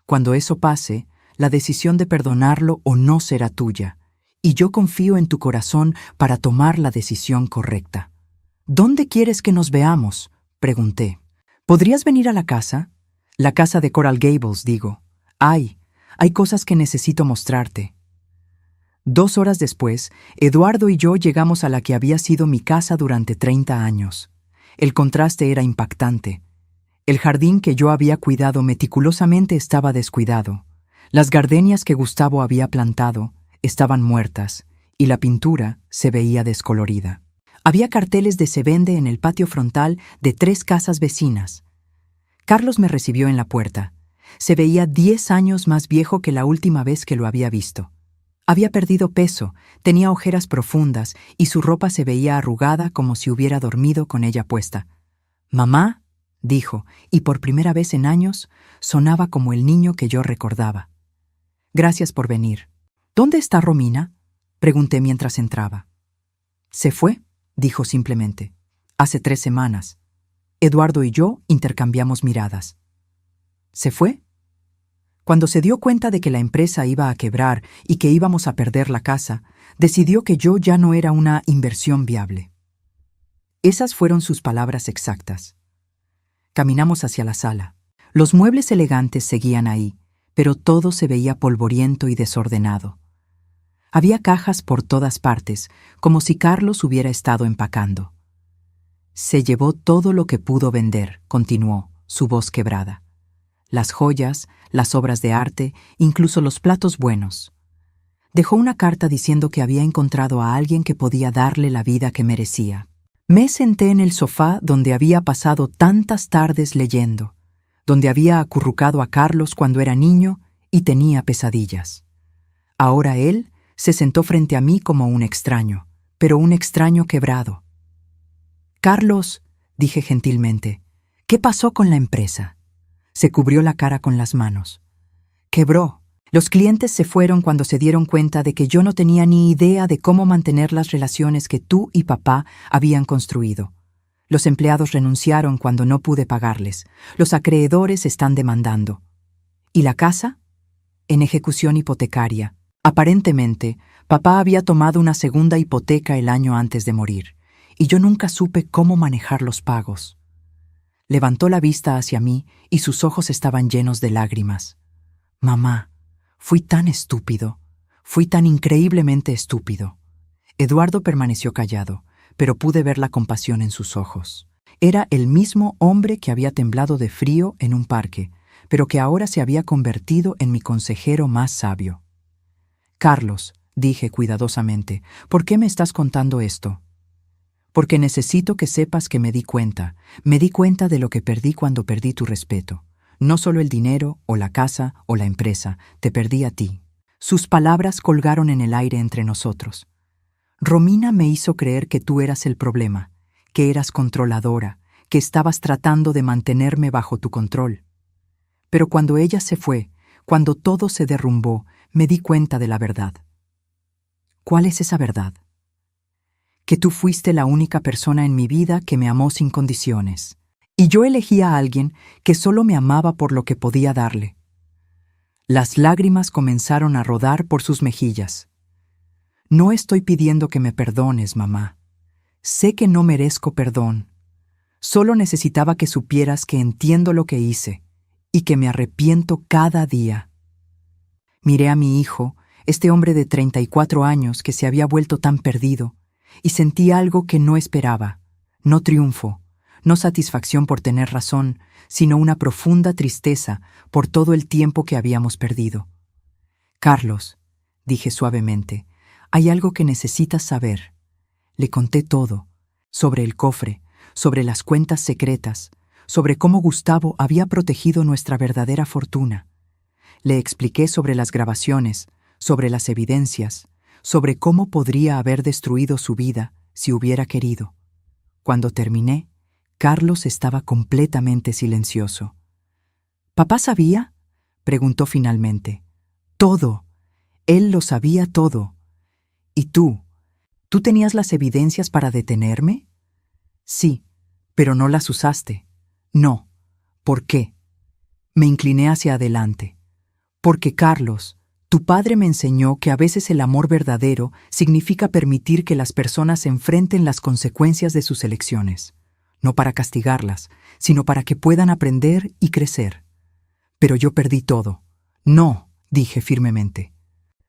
Cuando eso pase, la decisión de perdonarlo o no será tuya, y yo confío en tu corazón para tomar la decisión correcta. ¿Dónde quieres que nos veamos?, pregunté. ¿Podrías venir a la casa? La casa de Coral Gables, digo. Hay cosas que necesito mostrarte. 2 horas después, Eduardo y yo llegamos a la que había sido mi casa durante 30 años. El contraste era impactante. El jardín que yo había cuidado meticulosamente estaba descuidado. Las gardenias que Gustavo había plantado estaban muertas y la pintura se veía descolorida. Había carteles de se vende en el patio frontal de 3 casas vecinas. Carlos me recibió en la puerta. Se veía 10 años más viejo que la última vez que lo había visto. Había perdido peso, tenía ojeras profundas y su ropa se veía arrugada como si hubiera dormido con ella puesta. «Mamá», dijo, y por primera vez en años sonaba como el niño que yo recordaba. «Gracias por venir». «¿Dónde está Romina?», pregunté mientras entraba. «Se fue», dijo simplemente. «Hace 3 semanas. Eduardo y yo intercambiamos miradas. ¿Se fue? Cuando se dio cuenta de que la empresa iba a quebrar y que íbamos a perder la casa, decidió que yo ya no era una inversión viable. Esas fueron sus palabras exactas. Caminamos hacia la sala. Los muebles elegantes seguían ahí, pero todo se veía polvoriento y desordenado. Había cajas por todas partes, como si Carlos hubiera estado empacando. Se llevó todo lo que pudo vender, continuó, su voz quebrada. Las joyas, las obras de arte, incluso los platos buenos. Dejó una carta diciendo que había encontrado a alguien que podía darle la vida que merecía. Me senté en el sofá donde había pasado tantas tardes leyendo, donde había acurrucado a Carlos cuando era niño y tenía pesadillas. Ahora él se sentó frente a mí como un extraño, pero un extraño quebrado. «Carlos», dije gentilmente, «¿qué pasó con la empresa?» Se cubrió la cara con las manos. «Quebró. Los clientes se fueron cuando se dieron cuenta de que yo no tenía ni idea de cómo mantener las relaciones que tú y papá habían construido. Los empleados renunciaron cuando no pude pagarles. Los acreedores están demandando. ¿Y la casa? En ejecución hipotecaria. Aparentemente, papá había tomado una segunda hipoteca el año antes de morir, y yo nunca supe cómo manejar los pagos». Levantó la vista hacia mí y sus ojos estaban llenos de lágrimas. «Mamá, fui tan estúpido, fui tan increíblemente estúpido». Eduardo permaneció callado, pero pude ver la compasión en sus ojos. Era el mismo hombre que había temblado de frío en un parque, pero que ahora se había convertido en mi consejero más sabio. «Carlos», dije cuidadosamente, «¿por qué me estás contando esto?» «Porque necesito que sepas que me di cuenta de lo que perdí cuando perdí tu respeto. No solo el dinero, o la casa, o la empresa, te perdí a ti». Sus palabras colgaron en el aire entre nosotros. «Romina me hizo creer que tú eras el problema, que eras controladora, que estabas tratando de mantenerme bajo tu control. Pero cuando ella se fue, cuando todo se derrumbó, me di cuenta de la verdad». «¿Cuál es esa verdad?» «Que tú fuiste la única persona en mi vida que me amó sin condiciones. Y yo elegí a alguien que solo me amaba por lo que podía darle». Las lágrimas comenzaron a rodar por sus mejillas. «No estoy pidiendo que me perdones, mamá. Sé que no merezco perdón. Solo necesitaba que supieras que entiendo lo que hice y que me arrepiento cada día». Miré a mi hijo, este hombre de 34 años que se había vuelto tan perdido, y sentí algo que no esperaba, no triunfo, no satisfacción por tener razón, sino una profunda tristeza por todo el tiempo que habíamos perdido. «Carlos», dije suavemente, «hay algo que necesitas saber». Le conté todo, sobre el cofre, sobre las cuentas secretas, sobre cómo Gustavo había protegido nuestra verdadera fortuna. Le expliqué sobre las grabaciones, sobre las evidencias, sobre cómo podría haber destruido su vida si hubiera querido. Cuando terminé, Carlos estaba completamente silencioso. «¿Papá sabía?», preguntó finalmente. «Todo. Él lo sabía todo. ¿Y tú? ¿Tú tenías las evidencias para detenerme?» «Sí, pero no las usaste». «No. ¿Por qué?» Me incliné hacia adelante. «Porque, Carlos, tu padre me enseñó que a veces el amor verdadero significa permitir que las personas enfrenten las consecuencias de sus elecciones, no para castigarlas, sino para que puedan aprender y crecer. Pero yo perdí todo». «No», dije firmemente.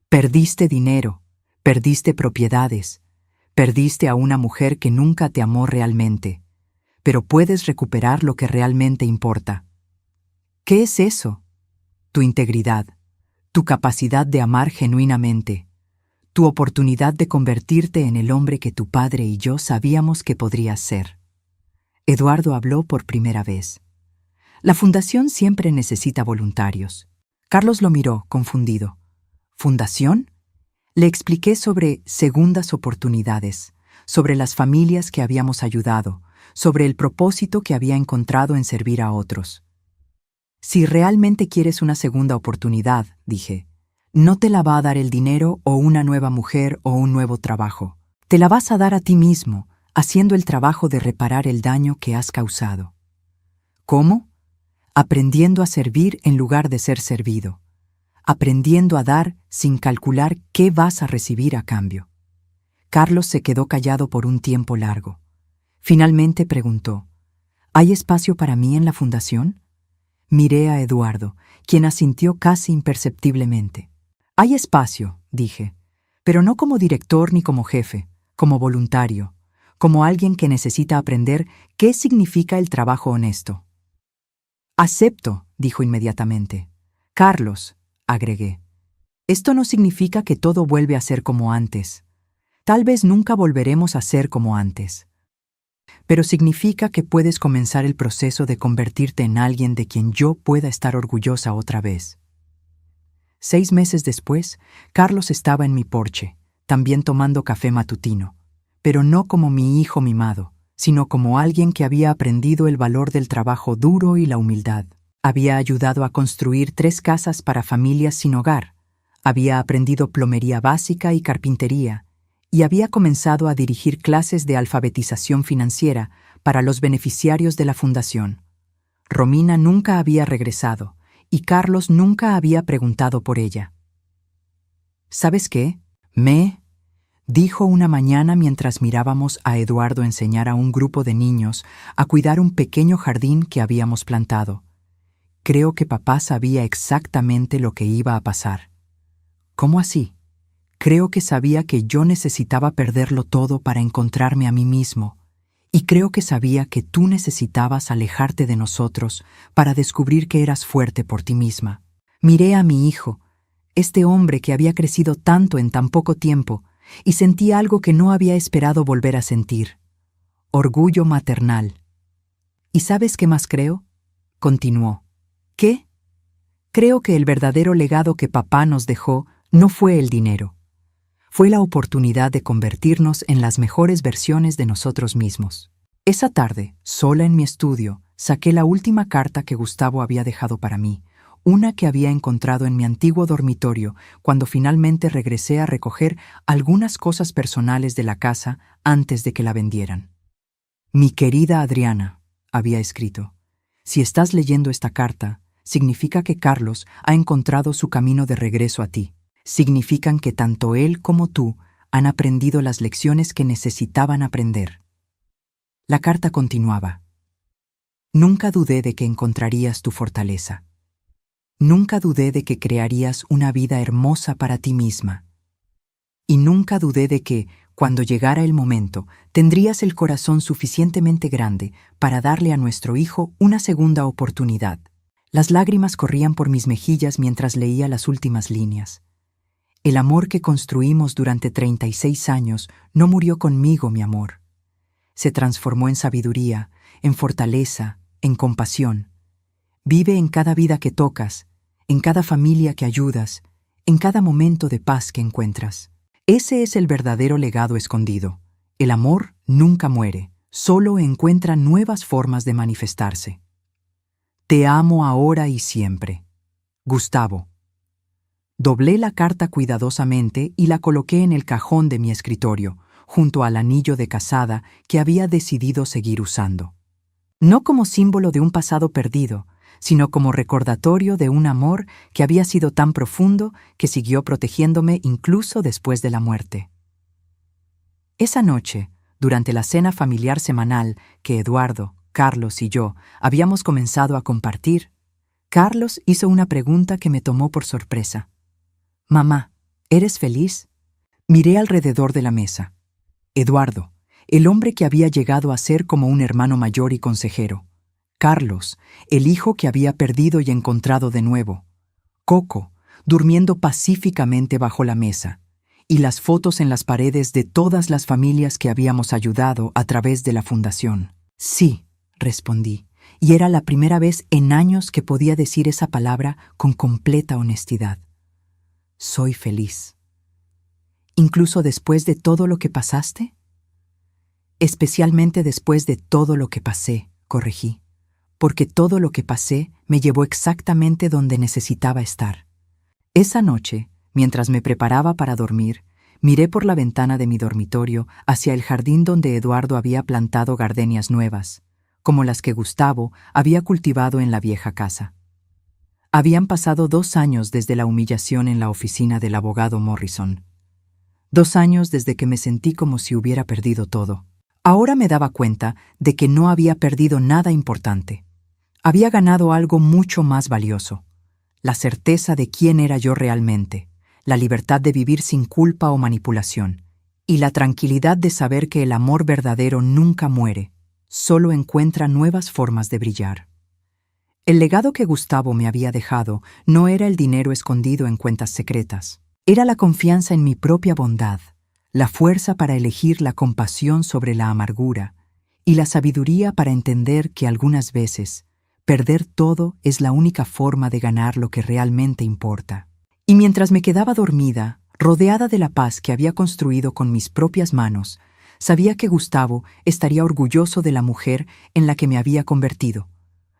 «Perdiste dinero, perdiste propiedades, perdiste a una mujer que nunca te amó realmente, pero puedes recuperar lo que realmente importa». «¿Qué es eso?» «Tu integridad, tu capacidad de amar genuinamente, tu oportunidad de convertirte en el hombre que tu padre y yo sabíamos que podrías ser». Eduardo habló por primera vez. «La fundación siempre necesita voluntarios». Carlos lo miró, confundido. «¿Fundación?». Le expliqué sobre segundas oportunidades, sobre las familias que habíamos ayudado, sobre el propósito que había encontrado en servir a otros. «Si realmente quieres una segunda oportunidad», dije, «no te la va a dar el dinero o una nueva mujer o un nuevo trabajo. Te la vas a dar a ti mismo, haciendo el trabajo de reparar el daño que has causado». ¿Cómo? Aprendiendo a servir en lugar de ser servido. Aprendiendo a dar sin calcular qué vas a recibir a cambio. Carlos se quedó callado por un tiempo largo. Finalmente preguntó, ¿hay espacio para mí en la fundación? Miré a Eduardo, quien asintió casi imperceptiblemente. Hay espacio, dije, pero no como director ni como jefe, como voluntario, como alguien que necesita aprender qué significa el trabajo honesto. Acepto, dijo inmediatamente. Carlos, agregué, esto no significa que todo vuelve a ser como antes. Tal vez nunca volveremos a ser como antes. Pero significa que puedes comenzar el proceso de convertirte en alguien de quien yo pueda estar orgullosa otra vez. 6 meses después, Carlos estaba en mi porche, también tomando café matutino, pero no como mi hijo mimado, sino como alguien que había aprendido el valor del trabajo duro y la humildad. Había ayudado a construir 3 casas para familias sin hogar, había aprendido plomería básica y carpintería, y había comenzado a dirigir clases de alfabetización financiera para los beneficiarios de la fundación. Romina nunca había regresado, y Carlos nunca había preguntado por ella. ¿Sabes qué? Dijo una mañana mientras mirábamos a Eduardo enseñar a un grupo de niños a cuidar un pequeño jardín que habíamos plantado. Creo que papá sabía exactamente lo que iba a pasar. ¿Cómo así? Creo que sabía que yo necesitaba perderlo todo para encontrarme a mí mismo, y creo que sabía que tú necesitabas alejarte de nosotros para descubrir que eras fuerte por ti misma. Miré a mi hijo, este hombre que había crecido tanto en tan poco tiempo, y sentí algo que no había esperado volver a sentir. Orgullo maternal. ¿Y sabes qué más creo? Continuó. ¿Qué? Creo que el verdadero legado que papá nos dejó no fue el dinero. Fue la oportunidad de convertirnos en las mejores versiones de nosotros mismos. Esa tarde, sola en mi estudio, saqué la última carta que Gustavo había dejado para mí, una que había encontrado en mi antiguo dormitorio cuando finalmente regresé a recoger algunas cosas personales de la casa antes de que la vendieran. Mi querida Adriana, había escrito, si estás leyendo esta carta, significa que Carlos ha encontrado su camino de regreso a ti. Significan que tanto él como tú han aprendido las lecciones que necesitaban aprender. La carta continuaba. Nunca dudé de que encontrarías tu fortaleza. Nunca dudé de que crearías una vida hermosa para ti misma. Y nunca dudé de que, cuando llegara el momento, tendrías el corazón suficientemente grande para darle a nuestro hijo una segunda oportunidad. Las lágrimas corrían por mis mejillas mientras leía las últimas líneas. El amor que construimos durante 36 años no murió conmigo, mi amor. Se transformó en sabiduría, en fortaleza, en compasión. Vive en cada vida que tocas, en cada familia que ayudas, en cada momento de paz que encuentras. Ese es el verdadero legado escondido. El amor nunca muere, solo encuentra nuevas formas de manifestarse. Te amo ahora y siempre. Gustavo. Doblé la carta cuidadosamente y la coloqué en el cajón de mi escritorio, junto al anillo de casada que había decidido seguir usando. No como símbolo de un pasado perdido, sino como recordatorio de un amor que había sido tan profundo que siguió protegiéndome incluso después de la muerte. Esa noche, durante la cena familiar semanal que Eduardo, Carlos y yo habíamos comenzado a compartir, Carlos hizo una pregunta que me tomó por sorpresa. «Mamá, ¿eres feliz?» Miré alrededor de la mesa. Eduardo, el hombre que había llegado a ser como un hermano mayor y consejero. Carlos, el hijo que había perdido y encontrado de nuevo. Coco, durmiendo pacíficamente bajo la mesa. Y las fotos en las paredes de todas las familias que habíamos ayudado a través de la fundación. Sí, respondí, y era la primera vez en años que podía decir esa palabra con completa honestidad. Soy feliz. ¿Incluso después de todo lo que pasaste? Especialmente después de todo lo que pasé, corregí, porque todo lo que pasé me llevó exactamente donde necesitaba estar. Esa noche, mientras me preparaba para dormir, miré por la ventana de mi dormitorio hacia el jardín donde Eduardo había plantado gardenias nuevas, como las que Gustavo había cultivado en la vieja casa. Habían pasado 2 años desde la humillación en la oficina del abogado Morrison. 2 años desde que me sentí como si hubiera perdido todo. Ahora me daba cuenta de que no había perdido nada importante. Había ganado algo mucho más valioso: la certeza de quién era yo realmente, la libertad de vivir sin culpa o manipulación, y la tranquilidad de saber que el amor verdadero nunca muere, solo encuentra nuevas formas de brillar. El legado que Gustavo me había dejado no era el dinero escondido en cuentas secretas, era la confianza en mi propia bondad, la fuerza para elegir la compasión sobre la amargura y la sabiduría para entender que algunas veces perder todo es la única forma de ganar lo que realmente importa. Y mientras me quedaba dormida, rodeada de la paz que había construido con mis propias manos, sabía que Gustavo estaría orgulloso de la mujer en la que me había convertido,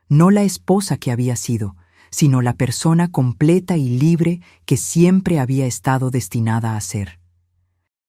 no la esposa que había sido, sino la persona completa y libre que siempre había estado destinada a ser.